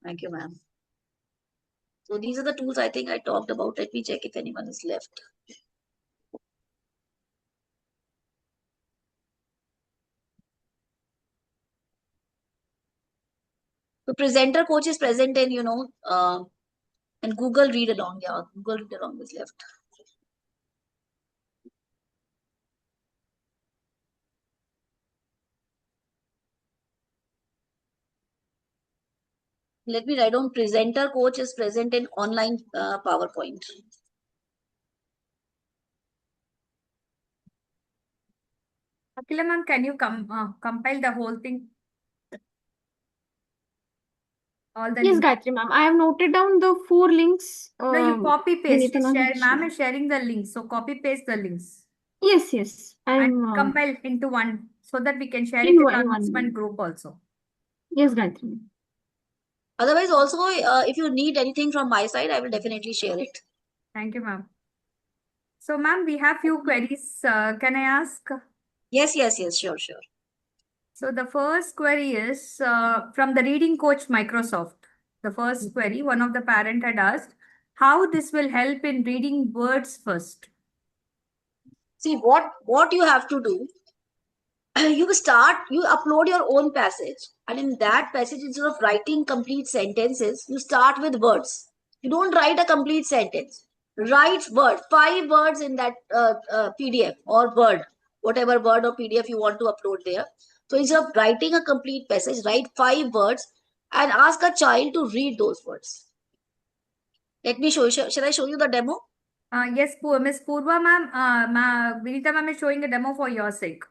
Speaker 2: Thank you, ma'am. So these are the tools I think I talked about. Let me check if anyone is left. So presenter coach is present in, and Google Read Along. Yeah, Google Read Along is left. Let me write down presenter coach is present in online PowerPoint.
Speaker 1: Akila ma'am, can you compile the whole thing? All the
Speaker 3: Yes,
Speaker 1: links.
Speaker 3: Gayatri ma'am. I have noted down the 4 links.
Speaker 1: No, you copy paste.
Speaker 3: Vinita ma'am
Speaker 1: Share,
Speaker 3: has
Speaker 1: ma'am
Speaker 3: shared.
Speaker 1: is sharing the links. So copy paste the links
Speaker 3: Yes.
Speaker 1: and
Speaker 3: I'm
Speaker 1: compile into one so that we can share it
Speaker 3: in
Speaker 1: in
Speaker 3: one
Speaker 1: our
Speaker 3: in one.
Speaker 1: announcement group also.
Speaker 3: Yes, Gayatri ma'am.
Speaker 2: Otherwise, also, if you need anything from my side, I will definitely share it.
Speaker 1: Thank you, ma'am. So, ma'am, we have few queries. Can I ask?
Speaker 2: Yes, sure.
Speaker 1: So, the first query is from the Reading Coach Microsoft. The first query, one of the parent had asked, how this will help in reading words first.
Speaker 2: See, what you have to do, you upload your own passage, and in that passage, instead of writing complete sentences, you start with words. You don't write a complete sentence. Write word, 5 words in that PDF or word, whatever word or PDF you want to upload there. So instead of writing a complete passage, write 5 words and ask a child to read those words. Let me show you. Shall I show you the demo?
Speaker 1: Yes, Miss Purva ma'am, Vinita ma'am is showing a demo for your sake.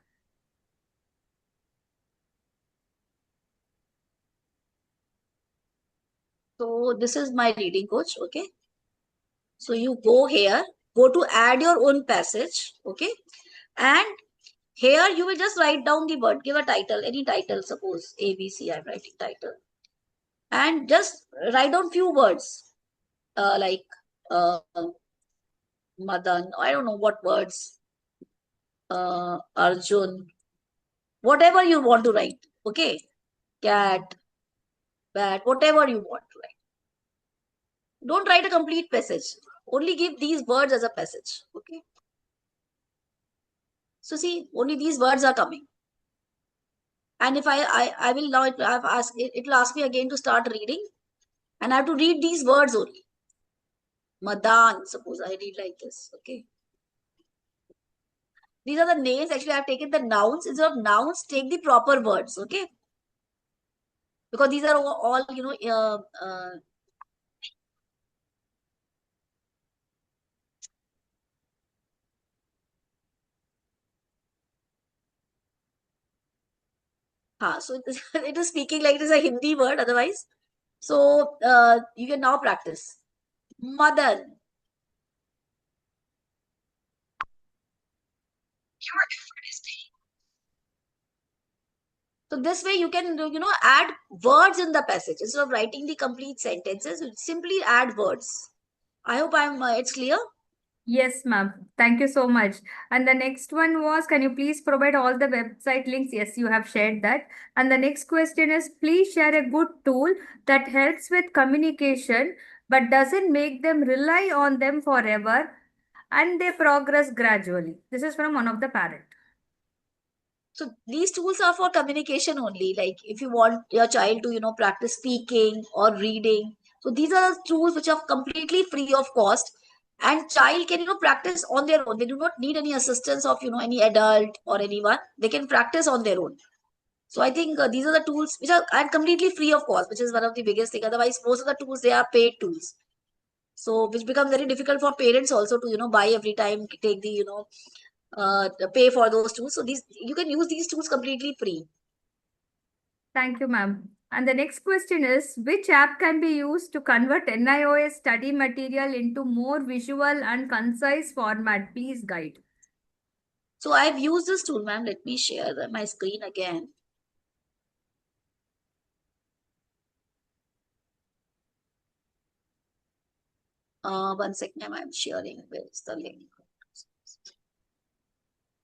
Speaker 2: So this is my reading coach. Okay. So you go here, go to add your own passage. Okay. And here you will just write down the word, give a title, any title, suppose ABC, I'm writing title. And just write down few words like Madan, I don't know what words, Arjun, whatever you want to write. Okay. Cat, bat, whatever you want to write. Don't write a complete passage. Only give these words as a passage. Okay. So see, only these words are coming. And if I will now, it will ask me again to start reading. And I have to read these words only. Madan, suppose I read like this. Okay. These are the names. Actually, I have taken the nouns. Instead of nouns, take the proper words. Okay. Because these are all so it is speaking like it is a Hindi word otherwise. So you can now practice. Madan. So this way you can, add words in the passage. Instead of writing the complete sentences, you simply add words. I hope it's clear.
Speaker 1: Yes, ma'am. Thank you so much. And the next one was, can you please provide all the website links? Yes, you have shared that. And the next question is, please share a good tool that helps with communication but doesn't make them rely on them forever and they progress gradually. This is from one of the parent.
Speaker 2: So these tools are for communication only. Like if you want your child to, practice speaking or reading. So these are tools which are completely free of cost, and child can, practice on their own. They do not need any assistance of, any adult or anyone. They can practice on their own. So I think these are the tools which are and completely free of cost, which is one of the biggest thing. Otherwise, most of the tools, they are paid tools. So which becomes very difficult for parents also to, buy every time, take the, pay for those tools. So these you can use these tools completely free.
Speaker 1: Thank you, ma'am. And the next question is, which app can be used to convert NIOS study material into more visual and concise format? Please guide.
Speaker 2: So I've used this tool, ma'am. Let me share my screen again. One second, ma'am. I'm sharing. Where is the link?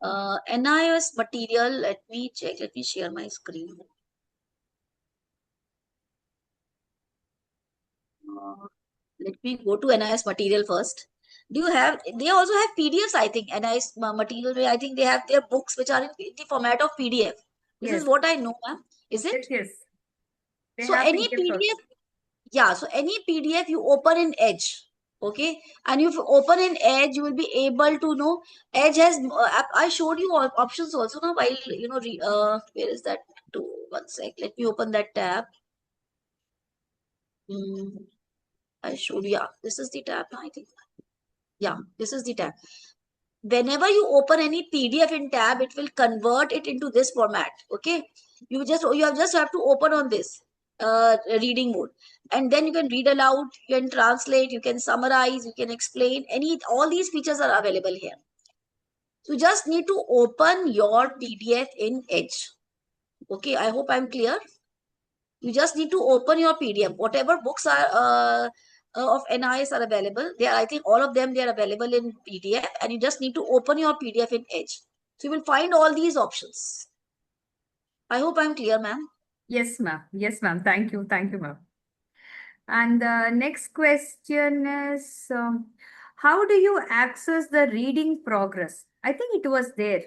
Speaker 2: NIOS material. Let me check. Let me share my screen. Let me go to NIS material first. Do you have? They also have PDFs, I think. NIS material. I think they have their books which are in the format of PDF. This
Speaker 1: Yes,
Speaker 2: is what I know, ma'am. Is
Speaker 1: yes,
Speaker 2: it?
Speaker 1: yes. They
Speaker 2: So
Speaker 1: have
Speaker 2: any
Speaker 1: PDFs also.
Speaker 2: PDF, yeah. So any PDF you open in Edge, okay, and if you open in Edge, you will be able to know. Edge has. I showed you all options also now. While where is that? To 1 sec. Let me open that tab. I showed you. Yeah, this is the tab. I think. Yeah, this is the tab. Whenever you open any PDF in tab, it will convert it into this format. Okay, you just have to open on this reading mode, and then you can read aloud, you can translate, you can summarize, you can explain. All these features are available here. So you just need to open your PDF in Edge. Okay, I hope I'm clear. You just need to open your PDF. Whatever books are of NIS are available, I think all of them, they are available in PDF, and you just need to open your PDF in Edge. So you will find all these options. I hope I'm clear, ma'am.
Speaker 1: Yes, ma'am. Yes, ma'am. Thank you. Thank you, ma'am. And the next question is, how do you access the reading progress? I think it was there.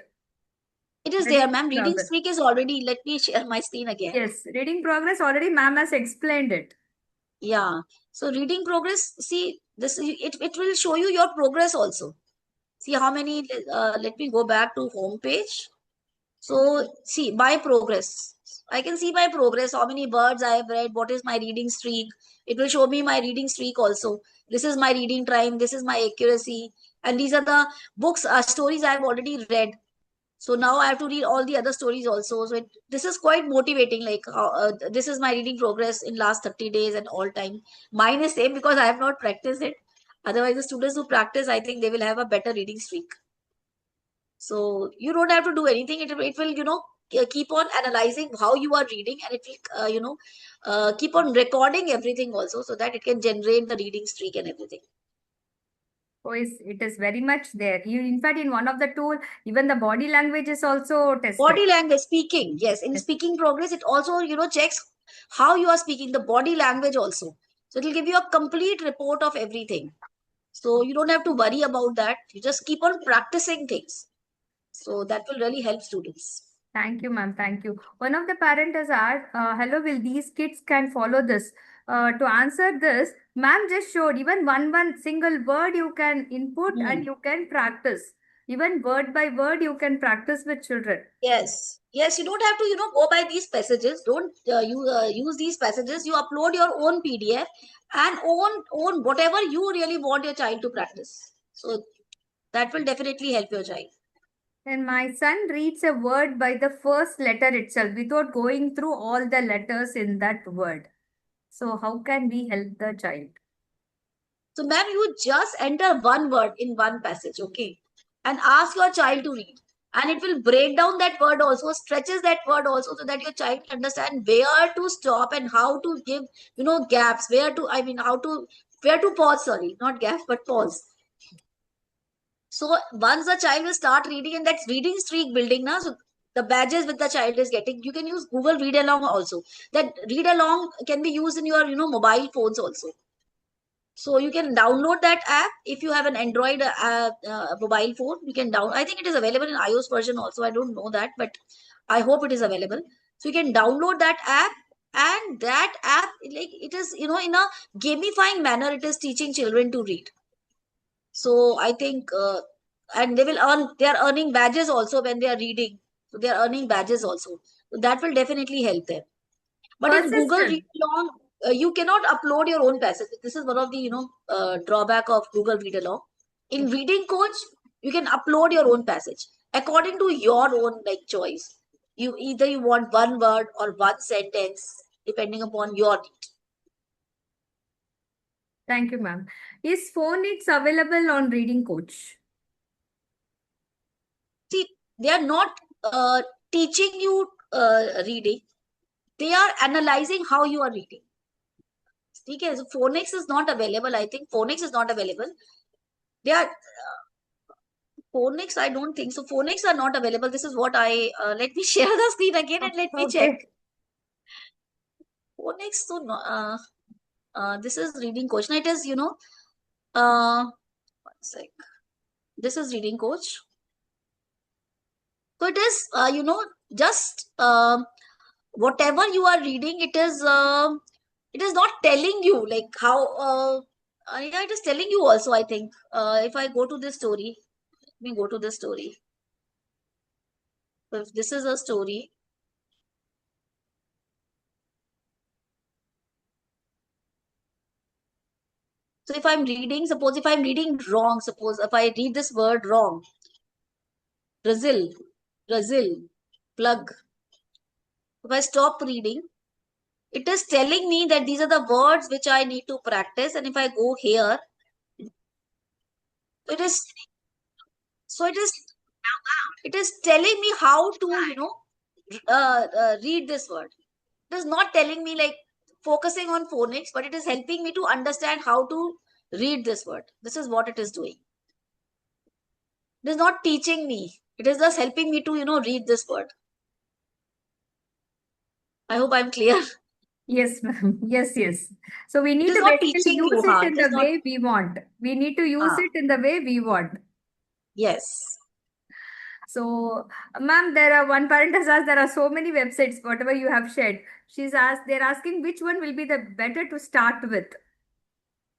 Speaker 2: It is there,
Speaker 1: Reading
Speaker 2: ma'am. Reading
Speaker 1: progress.
Speaker 2: streak is already, let me share my screen again.
Speaker 1: Yes, reading progress already ma'am has explained it.
Speaker 2: Yeah. So reading progress, see, it will show you your progress also. See how many, let me go back to home page. So see my progress. I can see my progress, how many words I have read, what is my reading streak. It will show me my reading streak also. This is my reading time, this is my accuracy. And these are the books, stories I have already read. So now I have to read all the other stories also. So this is quite motivating. Like this is my reading progress in last 30 days and all time. Mine is same because I have not practiced it. Otherwise, the students who practice, I think they will have a better reading streak. So you don't have to do anything. It will, keep on analyzing how you are reading, and it will, keep on recording everything also, so that it can generate the reading streak and everything.
Speaker 1: Oh, it is very much there. In fact, in one of the tool, even the body language is also tested.
Speaker 2: Body language, speaking. Yes, in speaking progress, it also, checks how you are speaking, the body language also. So it will give you a complete report of everything. So you don't have to worry about that. You just keep on practicing things. So that will really help students.
Speaker 1: Thank you, ma'am. Thank you. One of the parent has asked, hello, will these kids can follow this? To answer this, ma'am just showed even one single word you can input and you can practice. Even word by word you can practice with children.
Speaker 2: Yes. Yes, you don't have to, go by these passages. Don't use these passages. You upload your own PDF and own whatever you really want your child to practice. So that will definitely help your child.
Speaker 1: And my son reads a word by the first letter itself without going through all the letters in that word. So how can we help the child?
Speaker 2: So, ma'am, you just enter one word in one passage, okay? And ask your child to read. And it will break down that word also, stretches that word also, so that your child can understand where to stop and how to give, gaps, where to pause, sorry, not gaps, but pause. So once the child will start reading, and that's reading streak building now. So the badges with the child is getting, you can use Google Read Along also. That Read Along can be used in your, mobile phones also. So you can download that app if you have an Android mobile phone. You can download. I think it is available in iOS version also. I don't know that, but I hope it is available. So you can download that app, and that app, like, it is, in a gamifying manner, it is teaching children to read. So I think, and they are earning badges also when they are reading. So they are earning badges also. So that will definitely help them. But in Google Read
Speaker 1: Persistent.
Speaker 2: Along, you cannot upload your own passage. This is one of the, drawback of Google Read Along. In Reading Coach, you can upload your own passage according to your own choice. You want one word or one sentence, depending upon your need.
Speaker 1: Thank you, ma'am. Is phonics available on Reading Coach?
Speaker 2: See, they are not teaching you reading. They are analyzing how you are reading. Okay, so phonics is not available. I think phonics is not available. They are Phonics, I don't think so. Phonics are not available. This is what I, let me share the screen again and let me check.
Speaker 1: Okay.
Speaker 2: Phonics, so no, this is reading coach. Now it is, one sec. This is reading coach. So it is, just whatever you are reading, it is not telling you like how, yeah, it is telling you also, I think. If I go to this story, let me go to this story. So if this is a story, so if I'm reading, suppose if I'm reading wrong, suppose if I read this word wrong, Brazil, plug. If I stop reading, it is telling me that these are the words which I need to practice. And if I go here, it is, so it is telling me how to, read this word. It is not telling me like focusing on phonics, but it is helping me to understand how to read this word. This is what it is doing. It is not teaching me. It is just helping me to, read this word. I hope I'm clear.
Speaker 1: Yes, ma'am. Yes. So we
Speaker 2: It
Speaker 1: need
Speaker 2: is
Speaker 1: to
Speaker 2: not
Speaker 1: basically
Speaker 2: teaching you,
Speaker 1: use it in
Speaker 2: It is
Speaker 1: the
Speaker 2: not.
Speaker 1: way we want. We need to use
Speaker 2: Ah,
Speaker 1: it in the way we want.
Speaker 2: yes.
Speaker 1: So, ma'am, there are one parent has asked, there are so many websites, whatever you have shared. They're asking which one will be the better to start with.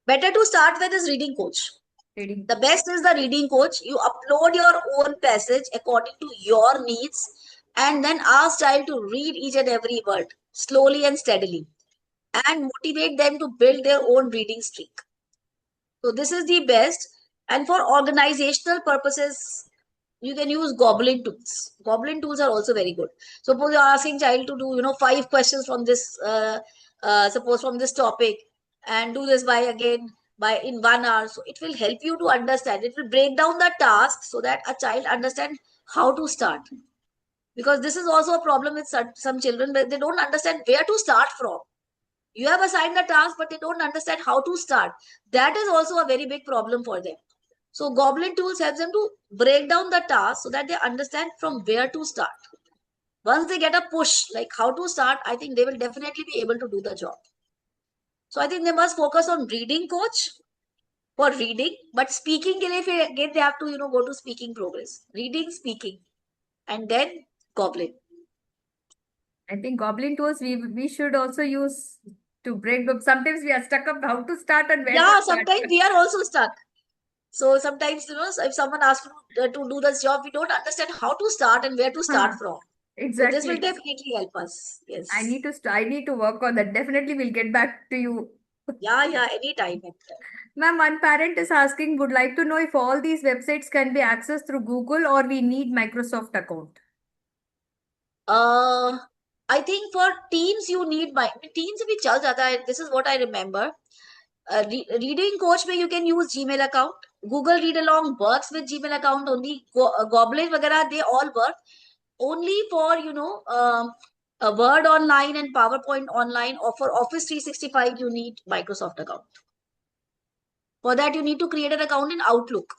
Speaker 2: Better to start with is reading coach.
Speaker 1: Reading.
Speaker 2: The best is the reading coach. You upload your own passage according to your needs and then ask child to read each and every word slowly and steadily and motivate them to build their own reading streak. So this is the best. And for organizational purposes, you can use Goblin tools. Goblin tools are also very good. Suppose you're asking child to do, 5 questions from this, suppose from this topic, and do this by in 1 hour. So it will help you to understand. It will break down the task so that a child understand how to start. Because this is also a problem with some children where they don't understand where to start from. You have assigned the task, but they don't understand how to start. That is also a very big problem for them. So Goblin tools helps them to break down the task so that they understand from where to start. Once they get a push, like how to start, I think they will definitely be able to do the job. So I think they must focus on reading coach for reading, but speaking ke liye again they have to, go to speaking progress. Reading, speaking, and then Goblin.
Speaker 1: I think Goblin tools we should also use to break up. Sometimes we are stuck up how to start and where to
Speaker 2: Yeah,
Speaker 1: start.
Speaker 2: sometimes we are also stuck. So sometimes, if someone asks to do this job, we don't understand how to start and where to start
Speaker 1: Huh,
Speaker 2: from. So this will
Speaker 1: exactly.
Speaker 2: definitely help us. Yes.
Speaker 1: I need to work on that. Definitely we'll get back to you.
Speaker 2: Yeah, anytime.
Speaker 1: Ma'am, one parent is asking, would like to know if all these websites can be accessed through Google or we need Microsoft account.
Speaker 2: I think for teens you need teens भी चल जाता है. This is what I remember. Reading coach में you can use Gmail account. Google Read Along works with Gmail account only. Goblin वगैरह they all work. Only for a Word Online and PowerPoint Online or for Office 365 you need Microsoft account. For that you need to create an account in Outlook.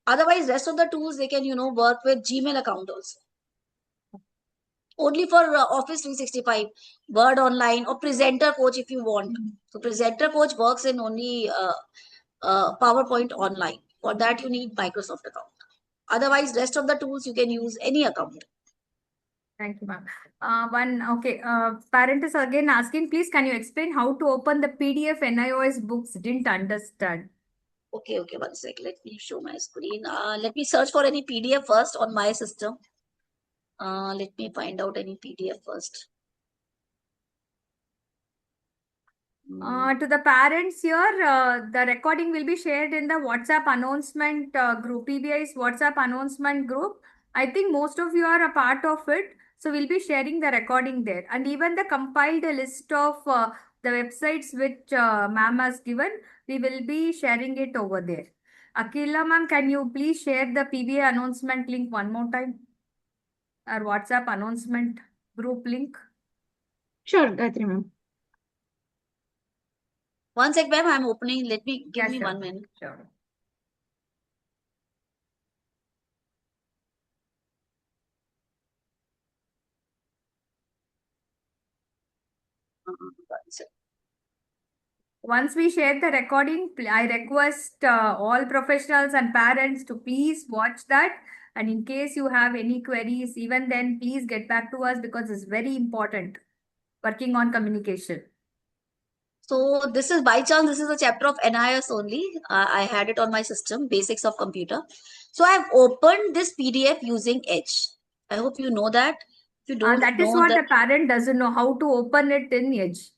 Speaker 2: Otherwise rest of the tools they can work with Gmail account also. Only for Office 365, Word Online or Presenter Coach if you want. So Presenter Coach works in only PowerPoint Online. For that you need Microsoft account. Otherwise rest of the tools you can use any account.
Speaker 1: Thank you, ma'am. Parent is again asking, please can you explain how to open the PDF NIOS books? Didn't understand.
Speaker 2: Okay, one sec. Let me show my screen. Let me search for any PDF first on my system. Let me find out any PDF first.
Speaker 1: To the parents here, the recording will be shared in the WhatsApp announcement group, PBI's WhatsApp announcement group. I think most of you are a part of it. So we'll be sharing the recording there. And even the compiled list of the websites which ma'am has given, we will be sharing it over there. Akila ma'am, can you please share the PBI announcement link one more time? Our WhatsApp announcement group link.
Speaker 3: Sure, Gayatri ma'am.
Speaker 2: One sec, ma'am. I'm opening. Give me
Speaker 1: sure.
Speaker 2: 1 minute.
Speaker 1: Sure.
Speaker 2: One second.
Speaker 1: Once we share the recording, I request all professionals and parents to please watch that. And in case you have any queries, even then, please get back to us because it's very important working on communication.
Speaker 2: So this is by chance, this is a chapter of NIS only. I had it on my system, Basics of Computer. So I've opened this PDF using Edge. I hope you know that. If you don't
Speaker 1: That is
Speaker 2: know
Speaker 1: what
Speaker 2: that,
Speaker 1: a parent doesn't know how to open it in Edge.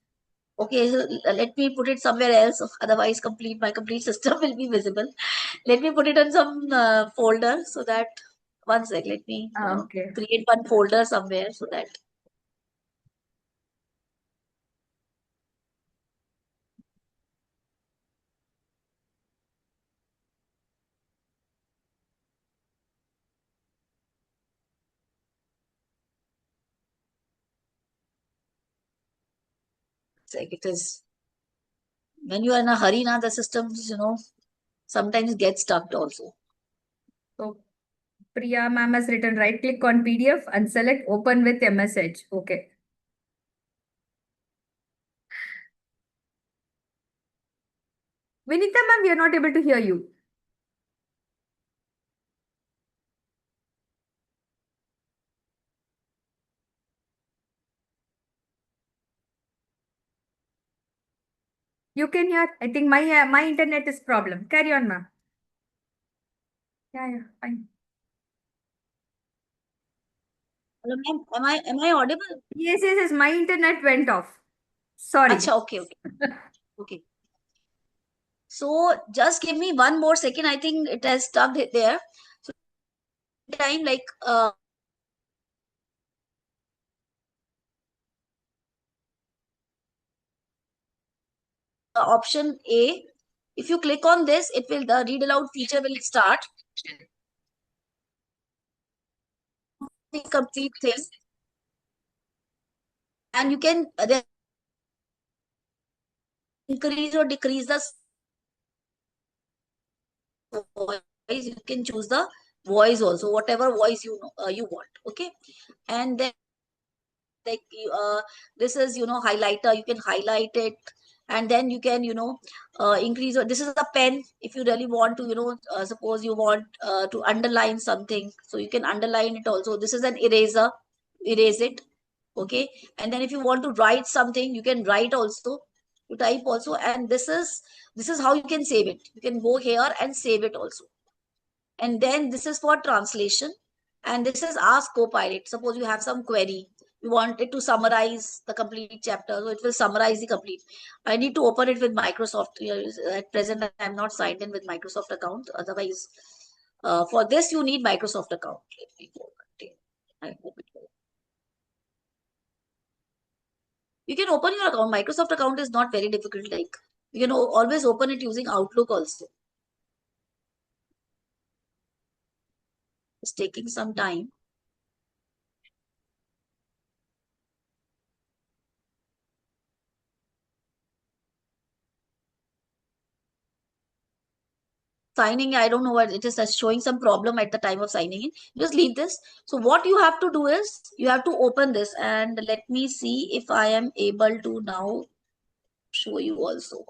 Speaker 2: okay, so let me put it somewhere else. Otherwise, my complete system will be visible. Let me put it on some folder so that, one sec, let me
Speaker 1: Okay.
Speaker 2: create one folder somewhere so that. It's like it is, when you are in a hurry now, the systems, sometimes get stuck also.
Speaker 1: So Priya ma'am has written right click on PDF and select open with MS Edge. Okay. Vinita ma'am, we are not able to hear you. You can hear. I think my internet is problem. Carry on, ma'am. Yeah, fine.
Speaker 2: Hello, ma'am. Am I audible?
Speaker 1: Yes. My internet went off. Sorry.
Speaker 2: Acha, okay. Okay. So just give me one more second. I think it has stuck there. So time like option A. If you click on this, it will the read aloud feature will start. The complete thing, and you can then increase or decrease the voice. You can choose the voice also, whatever voice you want. Okay, and then like this is highlighter. You can highlight it, and then you can increase. This is a pen. If you really want to suppose you want to underline something, so you can underline it also. This is an eraser. Erase it. Okay, and then if you want to write something, you can write also. You type also, and this is how you can save it. You can go here and save it also. And then this is for translation, and this is Ask Copilot. Suppose you have some query, you want it to summarize the complete chapter, so it will summarize the complete. I need to open it with Microsoft. At present, I'm not signed in with Microsoft account. Otherwise, for this you need Microsoft account. Let me go. I hope it will. You can open your account. Microsoft account is not very difficult. Like you can always open it using Outlook also. It's taking some time. Signing, I don't know what it is, showing some problem at the time of signing in. Just leave this. So what you have to do is you have to open this, and let me see if I am able to now show you also.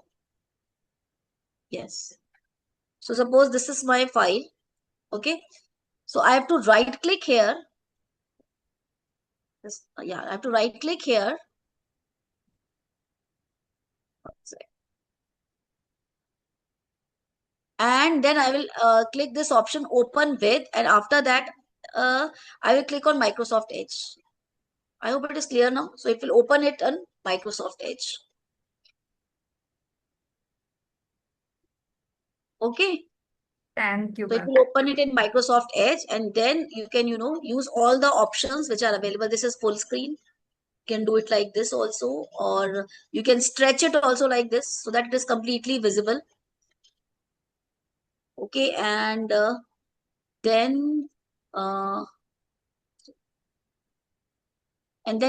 Speaker 2: Yes. So suppose this is my file. Okay. So I have to right click here. Yeah, I have to right click here. And then I will click this option open with, and after that I will click on Microsoft Edge. I hope it is clear now. So it will open it on Microsoft Edge. Okay.
Speaker 1: Thank you,
Speaker 2: So it
Speaker 1: ma'am.
Speaker 2: will open it in Microsoft Edge, and then you can, use all the options which are available. This is full screen. You can do it like this also, or you can stretch it also like this so that it is completely visible. Okay, and then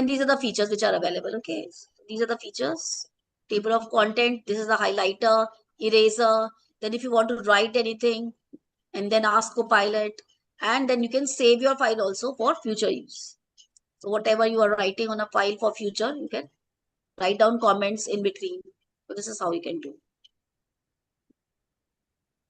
Speaker 2: these are the features which are available. Okay, so these are the features. Table of content. This is the highlighter, eraser. Then if you want to write anything, and then Ask Copilot, and then you can save your file also for future use. So whatever you are writing on a file for future, you can Write down comments in between. So this is how you can do.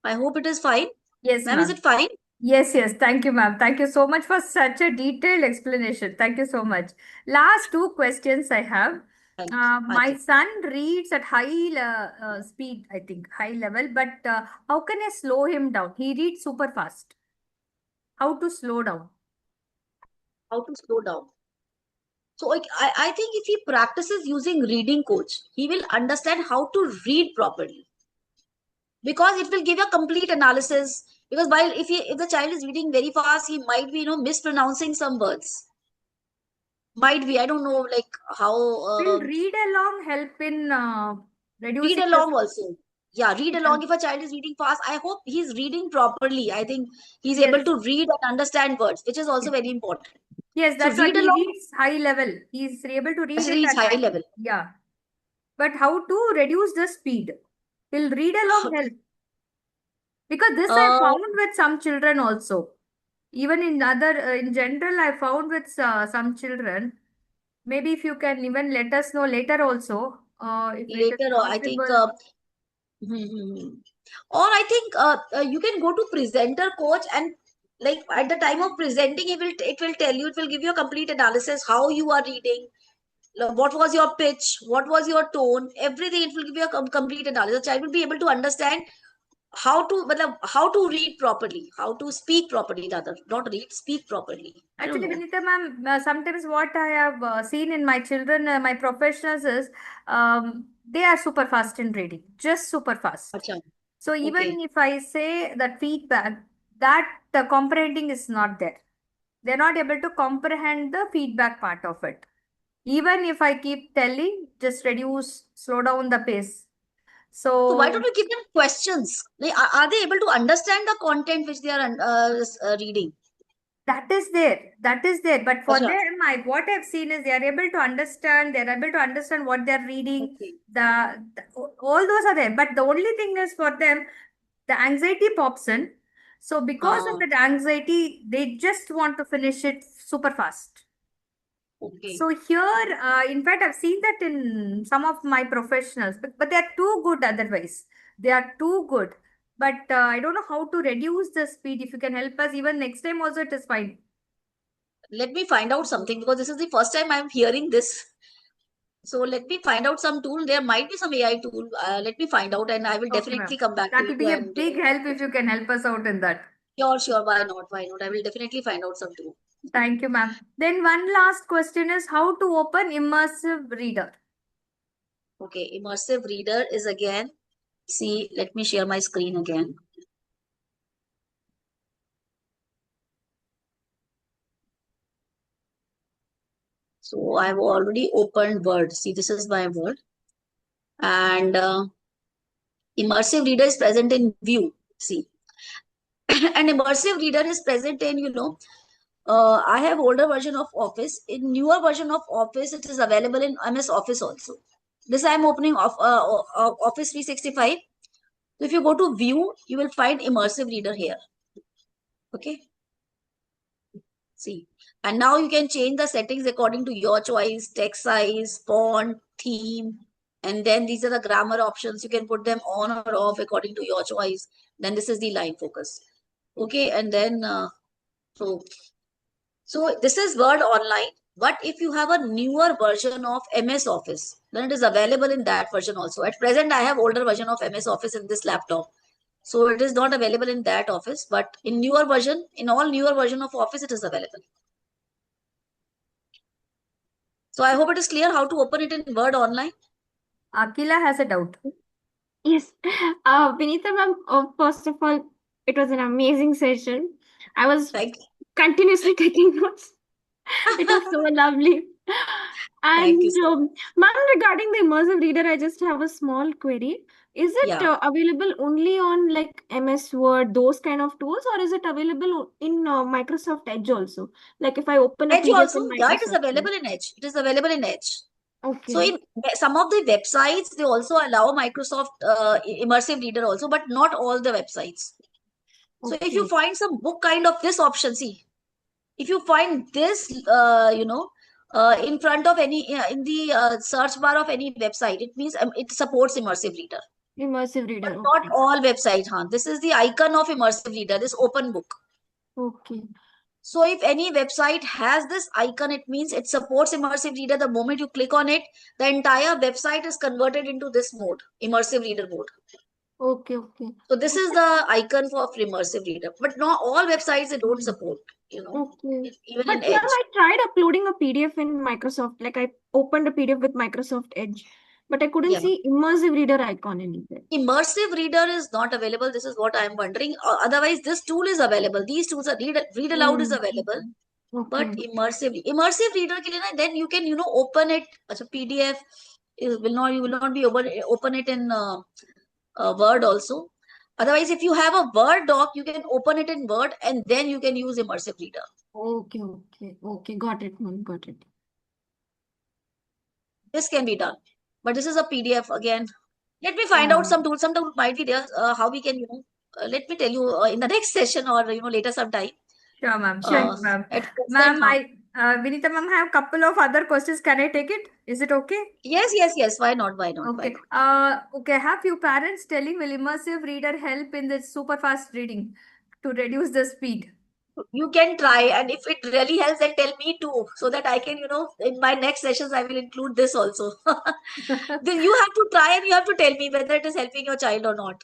Speaker 2: I hope it is fine.
Speaker 1: Yes,
Speaker 2: Ma'am, is
Speaker 1: ma'am.
Speaker 2: it fine?
Speaker 1: Yes, yes. Thank you, ma'am. Thank you so much for such a detailed explanation. Thank you so much. Last two questions I have.
Speaker 2: Thank
Speaker 1: My
Speaker 2: you.
Speaker 1: son reads at high speed, I think, high level, but how can I slow him down? He reads super fast. How to slow down?
Speaker 2: How to slow down. So I think if he practices using reading coach, he will understand how to read properly, because it will give a complete analysis. Because while if the child is reading very fast, he might be mispronouncing some words. Might be, I don't know, like how
Speaker 1: Will read along help in
Speaker 2: read
Speaker 1: reducing the
Speaker 2: along also. Yeah, read
Speaker 1: speed?
Speaker 2: along. If a child is reading fast, I hope he's reading properly. I think he's
Speaker 1: Yes,
Speaker 2: able to read and understand words, which is also
Speaker 1: yes.
Speaker 2: very important.
Speaker 1: Yes,
Speaker 2: So
Speaker 1: that's what
Speaker 2: read
Speaker 1: he
Speaker 2: along,
Speaker 1: reads high level. He's able to read it
Speaker 2: reads
Speaker 1: at
Speaker 2: high
Speaker 1: high
Speaker 2: level.
Speaker 1: level. Yeah. But how to reduce the speed? Will read along help? Because this I
Speaker 2: Uh,
Speaker 1: found with some children also. Even in other, in general, I found with some children. Maybe if you can even let us know later also, if it is
Speaker 2: later, I think,
Speaker 1: possible.
Speaker 2: or I think you can go to presenter coach, and like at the time of presenting, it will tell you, it will give you a complete analysis how you are reading, what was your pitch, what was your tone, everything. It will give you a complete analysis. The child will be able to understand how to read properly, how to speak properly, rather not read, speak properly. I don't
Speaker 1: Actually,
Speaker 2: know.
Speaker 1: Vinita ma'am, sometimes what I have seen in my children, my professionals is they are super fast in reading, just super fast.
Speaker 2: Acha.
Speaker 1: So even
Speaker 2: Okay.
Speaker 1: if I say that feedback, that the comprehending is not there. They're not able to comprehend the feedback part of it. Even if I keep telling, just reduce, slow down the pace.
Speaker 2: So why don't
Speaker 1: So
Speaker 2: we give them questions? Are they able to understand the content which they are reading?
Speaker 1: that is there. That is there. But for
Speaker 2: Acha.
Speaker 1: them, what I've seen is they are able to understand. They're able to understand what they're reading.
Speaker 2: Okay.
Speaker 1: All those are there. But the only thing is for them, the anxiety pops in. So because of
Speaker 2: Ah,
Speaker 1: that anxiety, they just want to finish it super fast.
Speaker 2: okay.
Speaker 1: So here, in fact, I've seen that in some of my professionals, but they are too good otherwise. They are too good. But I don't know how to reduce the speed. If you can help us, even next time also, it is fine.
Speaker 2: Let me find out something, because this is the first time I'm hearing this. So let me find out some tool. There might be some AI tool. Let me find out, and I will
Speaker 1: Okay, ma'am.
Speaker 2: definitely come back to
Speaker 1: That will
Speaker 2: you.
Speaker 1: be a
Speaker 2: And
Speaker 1: big help if you can help us out in that.
Speaker 2: sure, sure. Why not? Why not? I will definitely find out some tool.
Speaker 1: Thank you, ma'am. Then one last question is how to open immersive reader.
Speaker 2: Okay, immersive reader is again. See, let me share my screen again. So I've already opened Word. See, this is my Word. And immersive reader is present in View. See, and immersive reader is present in, I have older version of Office. In newer version of Office, it is available in MS Office also. This I am opening of Office 365. So if you go to View, you will find immersive reader here. Okay. See, and now you can change the settings according to your choice, text size, font, theme, and then these are the grammar options. You can put them on or off according to your choice. Then this is the line focus. Okay, and then so this is Word Online. But if you have a newer version of MS Office, then it is available in that version also. At present, I have older version of MS Office in this laptop. So it is not available in that office, but in newer version, in all newer version of Office, it is available. So I hope it is clear how to open it in Word Online.
Speaker 1: Akila has a doubt.
Speaker 3: Yes. Vinita ma'am, first of all, it was an amazing session. I was
Speaker 2: Thank
Speaker 3: continuously taking notes. It was so lovely.
Speaker 2: Thank you
Speaker 3: And
Speaker 2: so much.
Speaker 3: ma'am, regarding the immersive reader, I just have a small query. Is it
Speaker 2: Yeah.
Speaker 3: available only on like MS Word, those kind of tools, or is it available in Microsoft Edge also? Like if I open a
Speaker 2: Edge
Speaker 3: PDF
Speaker 2: also,
Speaker 3: in
Speaker 2: yeah, it is
Speaker 3: Microsoft Edge.
Speaker 2: available in Edge. It is available in Edge. So
Speaker 3: Okay.
Speaker 2: in some of the websites, they also allow Microsoft immersive reader also, but not all the websites. So if you
Speaker 3: Okay.
Speaker 2: find some book kind of this option, see, if you find this, in front of any in the search bar of any website, it means it supports immersive reader.
Speaker 3: Immersive
Speaker 2: But
Speaker 3: reader.
Speaker 2: not
Speaker 3: Okay.
Speaker 2: all websites, huh? This is the icon of immersive reader, this open book.
Speaker 3: Okay.
Speaker 2: So if any website has this icon, it means it supports immersive reader. The moment you click on it, the entire website is converted into this mode, immersive reader mode.
Speaker 3: Okay. Okay.
Speaker 2: So this is the icon for immersive reader. But not all websites they don't support,
Speaker 3: Okay.
Speaker 2: even
Speaker 3: But
Speaker 2: in
Speaker 3: ma'am,
Speaker 2: Edge.
Speaker 3: I tried uploading a PDF in Microsoft. Like I opened a PDF with Microsoft Edge, but I couldn't
Speaker 2: Yeah.
Speaker 3: see immersive reader icon anywhere.
Speaker 2: Immersive reader is not available. This is what I am wondering. Otherwise, this tool is available. These tools are read aloud is available. But
Speaker 3: Okay.
Speaker 2: immersive reader के लिए ना, then you can open it as a PDF. You will not be able to open it in Word also. Otherwise, if you have a Word doc, you can open it in Word and then you can use immersive reader.
Speaker 3: Okay. Okay. Okay. Got it, ma'am. Got it.
Speaker 2: This can be done, but this is a PDF again. Let me find out some tools. Some tools might be there. How we can let me tell you in the next session or later sometime.
Speaker 1: Sure, ma'am.
Speaker 3: Sure.
Speaker 1: Sure, ma'am.
Speaker 2: At present,
Speaker 1: Ma'am,
Speaker 2: huh?
Speaker 1: Vinita ma'am, have a couple of other questions. Can I take it? Is it okay?
Speaker 2: Yes. Why not? Why not? Why
Speaker 1: Okay.
Speaker 2: not?
Speaker 1: Okay. Have few parents telling will immersive reader help in the super fast reading to reduce the speed?
Speaker 2: You can try, and if it really helps, then tell me too, so that I can, in my next sessions, I will include this also. Then you have to try and you have to tell me whether it is helping your child or not.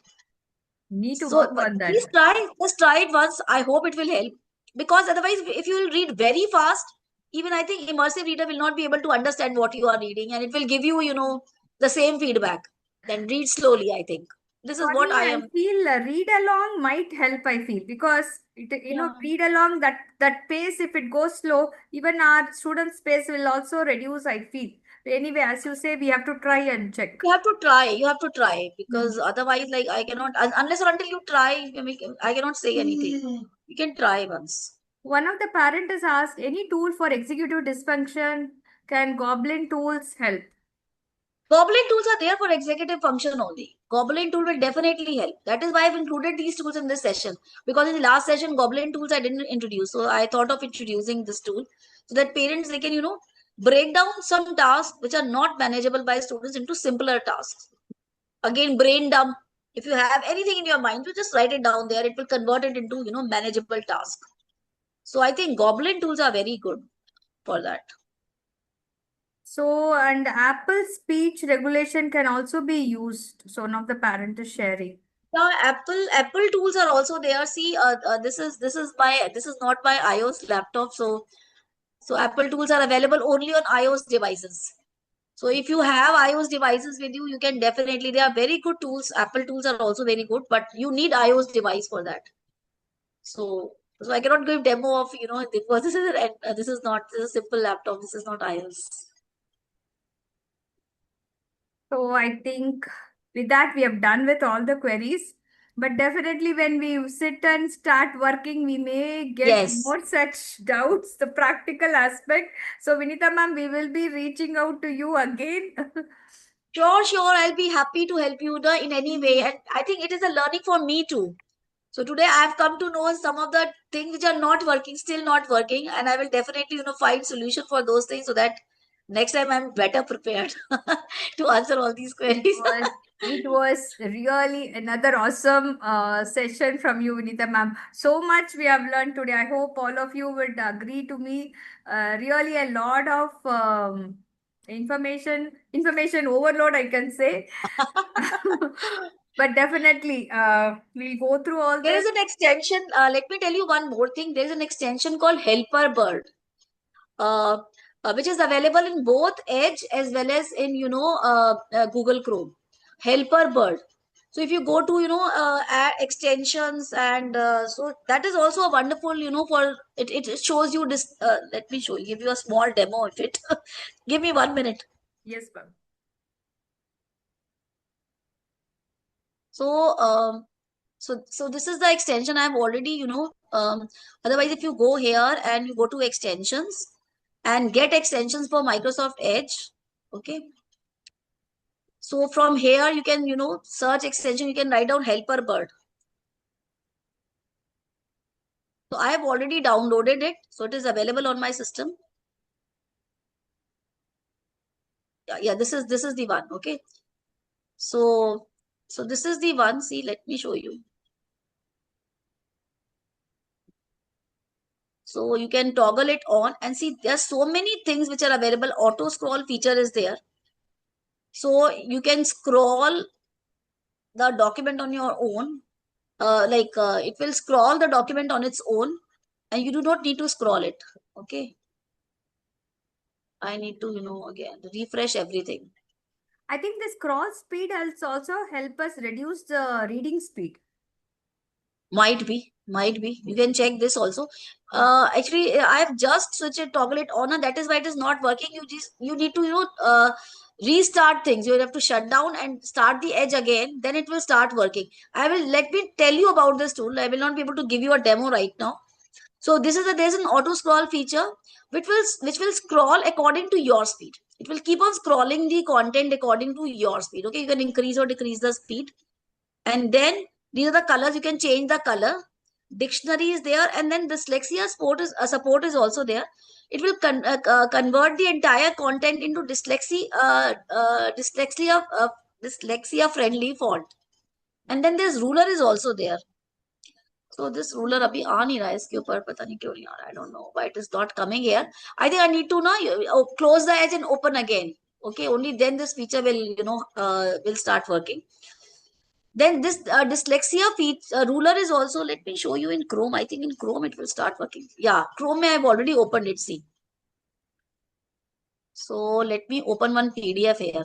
Speaker 1: Need to
Speaker 2: So,
Speaker 1: work on that.
Speaker 2: please just try it once. I hope it will help. Because otherwise, if you will read very fast, even I think immersive reader will not be able to understand what you are reading, and it will give you, the same feedback. Then read slowly, I think. This is
Speaker 1: For
Speaker 2: what
Speaker 1: me,
Speaker 2: I
Speaker 1: I
Speaker 2: am.
Speaker 1: feel read along might help. I feel because
Speaker 2: Yeah.
Speaker 1: read along that pace. If it goes slow, even our students' pace will also reduce. I feel. Anyway, as you say, we have to try and check.
Speaker 2: You have to try. You have to try
Speaker 1: Hmm.
Speaker 2: because otherwise, like I cannot unless or until you try. I cannot say anything. You can try once.
Speaker 1: One of the parent has asked, any tool for executive dysfunction? Can Goblin tools help?
Speaker 2: Goblin tools are there for executive function only. Goblin tool will definitely help. That is why I've included these tools in this session. Because in the last session, Goblin tools I didn't introduce. So I thought of introducing this tool so that parents they can, break down some tasks which are not manageable by students into simpler tasks. Again, brain dump. If you have anything in your mind, you just write it down there. It will convert it into, manageable task. So I think Goblin tools are very good for that.
Speaker 1: So, and Apple speech regulation can also be used. So, one of the parent is sharing.
Speaker 2: Yeah, Apple tools are also there. See, this is not my iOS laptop, so Apple tools are available only on iOS devices. So if you have iOS devices with you, you can definitely, they are very good tools. Apple tools are also very good, but you need iOS device for that. So I cannot give demo of, because this is a simple laptop. This is not iOS.
Speaker 1: So, I think with that, we have done with all the queries. But definitely, when we sit and start working, we may get
Speaker 2: Yes.
Speaker 1: more such doubts, the practical aspect. So, Vinita ma'am, we will be reaching out to you again.
Speaker 2: Sure. I'll be happy to help you in any way. And I think it is a learning for me too. So today I've come to know some of the things which are not working, still not working, and I will definitely, find solution for those things so that next time I'm better prepared to answer all these queries.
Speaker 1: It was really another awesome session from you, Vinita ma'am. So much we have learned today. I hope all of you would agree to me. Really a lot of information overload, I can say. But definitely, we'll go through all
Speaker 2: There
Speaker 1: this.
Speaker 2: is an extension. Let me tell you one more thing. There is an extension called Helper Bird, uh, which is available in both Edge as well as in Google Chrome. Helper Bird. So if you go to extensions and so that is also a wonderful for it. It shows you this. Let me give you a small demo of it. Give me 1 minute.
Speaker 1: Yes, ma'am.
Speaker 2: So so this is the extension I've already otherwise if you go here and you go to extensions and get extensions for Microsoft Edge, okay. So from here you can search extension, you can write down Helper Bird. So I have already downloaded it, so it is available on my system. Yeah, this is the one. Okay. So this is the one. See, let me show you. So you can toggle it on and see there's so many things which are available. Auto scroll feature is there. So you can scroll the document on your own. It will scroll the document on its own and you do not need to scroll it. Okay. I need to, again refresh everything.
Speaker 1: I think this cross speed has also help us reduce the reading speed.
Speaker 2: Might be. You can check this also. Actually, I have just switched it, toggle it on, and that is why it is not working. You need to, restart things. You have to shut down and start the edge again. Then it will start working. Let me tell you about this tool. I will not be able to give you a demo right now. So there's an auto scroll feature which will scroll according to your speed. It will keep on scrolling the content according to your speed. Okay, you can increase or decrease the speed, and then these are the colors. You can change the color. Dictionary is there, and then dyslexia support is also there. It will convert the entire content into dyslexia friendly font. And then there's ruler is also there. So this ruler abhi aa nahi raha hai iske upar, pata nahi kyun nahi aa raha. I don't know why it is not coming here. I think I need to close the edge and open again. Okay, only then this feature will start working. Then this dyslexia ruler is also, let me show you in Chrome. I think in Chrome it will start working. Yeah, Chrome I have already opened it. See. So let me open one PDF here.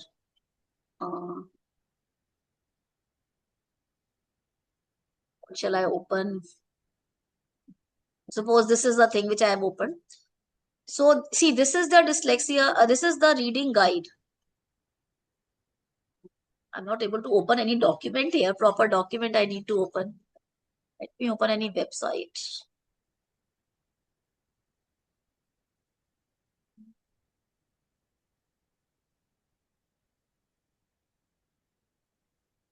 Speaker 2: What shall I open? Suppose this is the thing which I have opened. So see, this is the dyslexia. This is the reading guide. I'm not able to open any document here. Proper document I need to open. Let me open any website.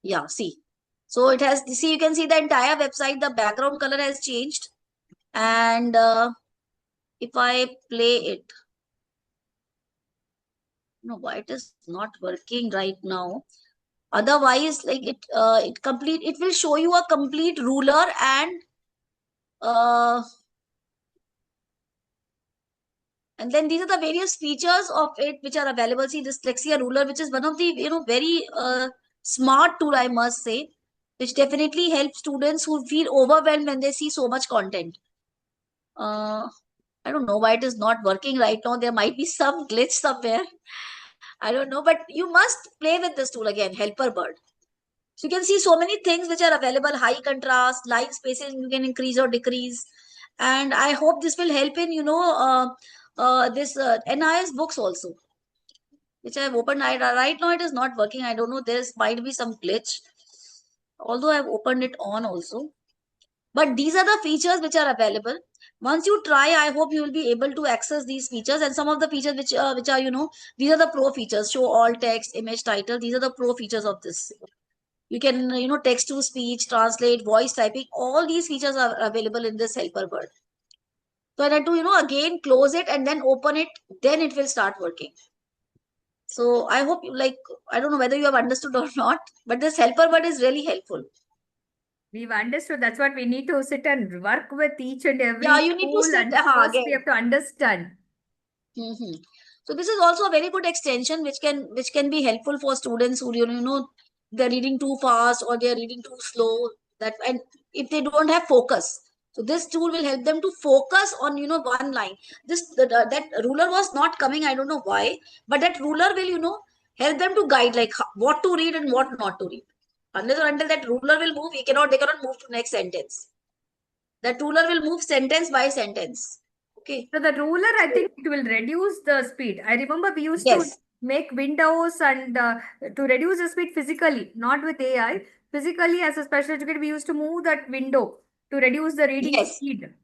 Speaker 2: Yeah, see. So it has, see, you can see the entire website, the background color has changed. And if I play it, no, why it is not working right now? Otherwise, like it will show you a complete ruler and then these are the various features of it which are available. See, dyslexia ruler, which is one of the very smart tool, I must say, which definitely helps students who feel overwhelmed when they see so much content. I don't know why it is not working right now. There might be some glitch somewhere. I don't know, but you must play with this tool again, Helper Bird. So you can see so many things which are available, high contrast, line spacing, you can increase or decrease. And I hope this will help in, this NIS books also, which I have opened. Right now it is not working. I don't know, there might be some glitch. Although I have opened it on also. But these are the features which are available. Once you try, I hope you will be able to access these features. And some of the features which are, these are the pro features. Show all text, image, title. These are the pro features of this. You can, text to speech, translate, voice typing. All these features are available in this Helper Bird. So I had to, again close it and then open it. Then it will start working. So I hope I don't know whether you have understood or not, but this Helper Bird is really helpful.
Speaker 1: We've understood. That's what we need to sit and work with each and every
Speaker 2: you need to
Speaker 1: tool,
Speaker 2: sit
Speaker 1: and first
Speaker 2: again.
Speaker 1: we have to understand.
Speaker 2: So this is also a very good extension which can be helpful for students who they're reading too fast or they're reading too slow. And if they don't have focus, so this tool will help them to focus on one line. That ruler was not coming. I don't know why, but that ruler will help them to guide what to read and what not to read. Unless or until that ruler will move, they cannot move to next sentence. That ruler will move sentence by sentence. Okay.
Speaker 1: So the ruler, I think it will reduce the speed. I remember we used to make windows and to reduce the speed physically, not with AI. Physically, as a special educator, we used to move that window to reduce the reading speed.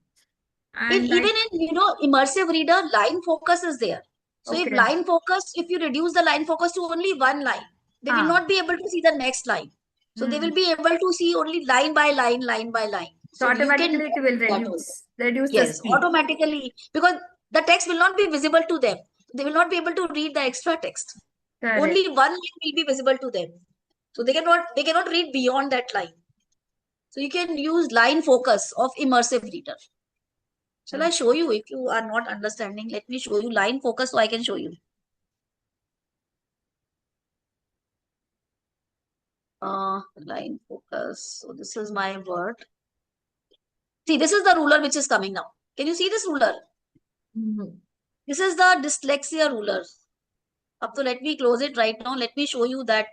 Speaker 1: And
Speaker 2: even in immersive reader, line focus is there. So if line focus, if you reduce the line focus to only one line, they will not be able to see the next line. So they will be able to see only line by line, line by line.
Speaker 1: So automatically it will reduce the speed.
Speaker 2: Automatically, because the text will not be visible to them. They will not be able to read the extra text.
Speaker 1: Correct.
Speaker 2: Only one line will be visible to them. So they cannot read beyond that line. So you can use line focus of immersive reader. Shall I show you? If you are not understanding, let me show you line focus so I can show you. Line focus. So this is my word. See, this is the ruler which is coming now. Can you see this ruler? This is the dyslexia ruler. Up to let me close it right now. Let me show you that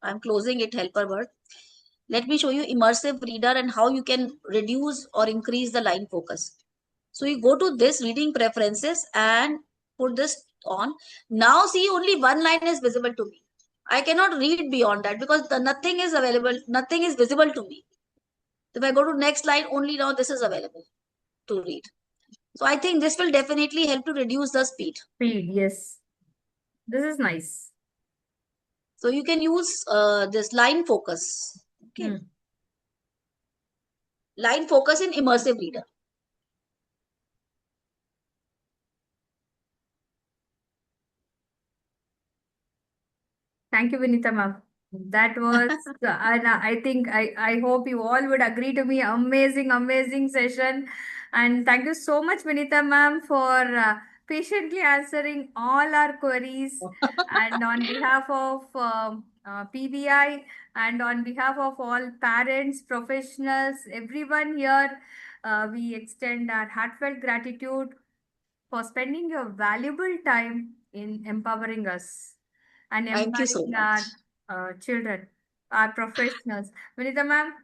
Speaker 2: I'm closing it, helper word. Let me show you immersive reader and how you can reduce or increase the line focus. So you go to this reading preferences and put this on. Now see, only one line is visible to me. I cannot read beyond that because nothing is available, nothing is visible to me. If I go to next line, only now this is available to read. So I think this will definitely help to reduce the speed.
Speaker 1: Speed, yes. This is nice.
Speaker 2: So you can use this line focus. Okay. Line focus in immersive reader.
Speaker 1: Thank you, Vinita ma'am. That was, and I think I hope you all would agree to me. Amazing session. And thank you so much, Vinita ma'am, for patiently answering all our queries. And on behalf of PBI and on behalf of all parents, professionals, everyone here, we extend our heartfelt gratitude for spending your valuable time in empowering us and
Speaker 2: Thank you so
Speaker 1: empowering
Speaker 2: much.
Speaker 1: our children, our professionals. Vinita ma'am,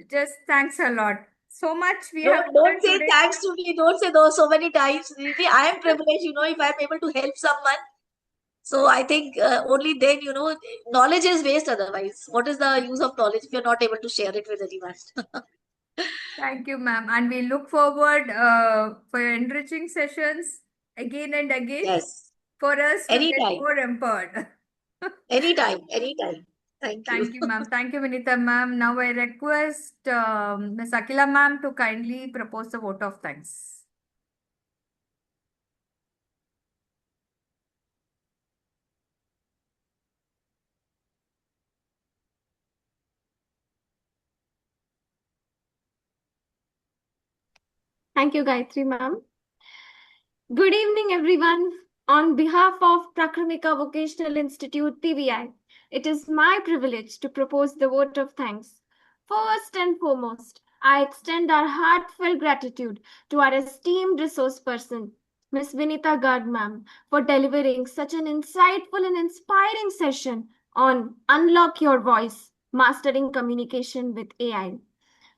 Speaker 1: just thanks a lot. So much we have
Speaker 2: Don't
Speaker 1: learned
Speaker 2: say
Speaker 1: today.
Speaker 2: thanks to me. Don't say those so many times. Really, I am privileged, if I'm able to help someone. So I think only then, knowledge is waste otherwise. What is the use of knowledge if you're not able to share it with anyone?
Speaker 1: Thank you, ma'am. And we look forward for your enriching sessions again and again
Speaker 2: Yes.
Speaker 1: for us to get
Speaker 2: Anytime.
Speaker 1: more empowered.
Speaker 2: Anytime. Thank you.
Speaker 1: Thank you, ma'am. Thank you, Vinita ma'am. Now I request Ms. Akila ma'am to kindly propose the vote of thanks.
Speaker 3: Thank you, Gayatri ma'am. Good evening, everyone. On behalf of Prakramika Vocational Institute, PVI, it is my privilege to propose the vote of thanks. First and foremost, I extend our heartfelt gratitude to our esteemed resource person, Ms. Vinita Garg ma'am, for delivering such an insightful and inspiring session on Unlock Your Voice, Mastering Communication with AI.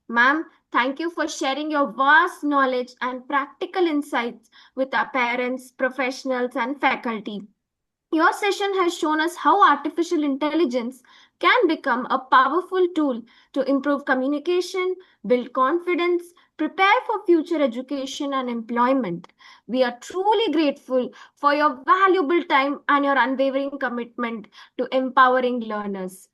Speaker 3: Ma'am, thank you for sharing your vast knowledge and practical insights with our parents, professionals, and faculty. Your session has shown us how artificial intelligence can become a powerful tool to improve communication, build confidence, prepare for future education and employment. We are truly grateful for your valuable time and your unwavering commitment to empowering learners.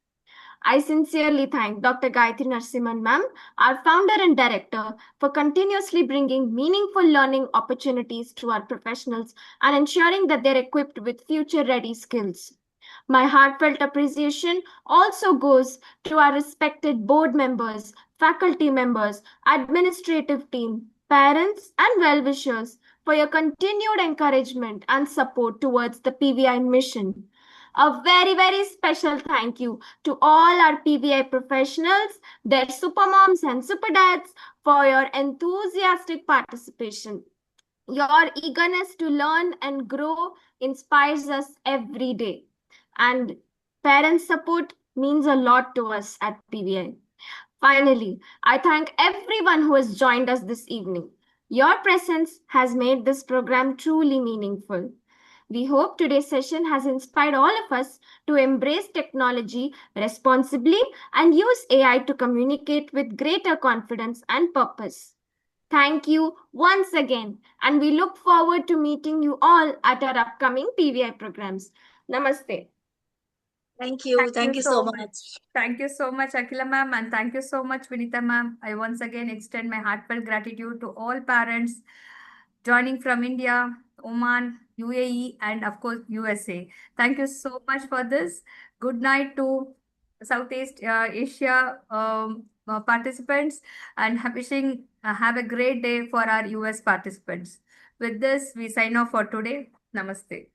Speaker 3: I sincerely thank Dr. Gayatri Narasimhan ma'am, our founder and director, for continuously bringing meaningful learning opportunities to our professionals and ensuring that they're equipped with future-ready skills. My heartfelt appreciation also goes to our respected board members, faculty members, administrative team, parents, and well-wishers for your continued encouragement and support towards the PVI mission. A very special thank you to all our PVI professionals, their super moms and super dads for your enthusiastic participation. Your eagerness to learn and grow inspires us every day. And parent support means a lot to us at PVI. Finally, I thank everyone who has joined us this evening. Your presence has made this program truly meaningful. We hope today's session has inspired all of us to embrace technology responsibly and use AI to communicate with greater confidence and purpose. Thank you once again, and we look forward to meeting you all at our upcoming PVI programs. Namaste.
Speaker 2: Thank you. Thank you so much.
Speaker 1: Thank you so much, Akila ma'am, and thank you so much, Vinita ma'am. I once again extend my heartfelt gratitude to all parents joining from India, Oman, UAE, and of course USA. Thank you so much for this. Good night to Southeast Asia participants, and wishing have a great day for our US participants. With this, we sign off for today. Namaste.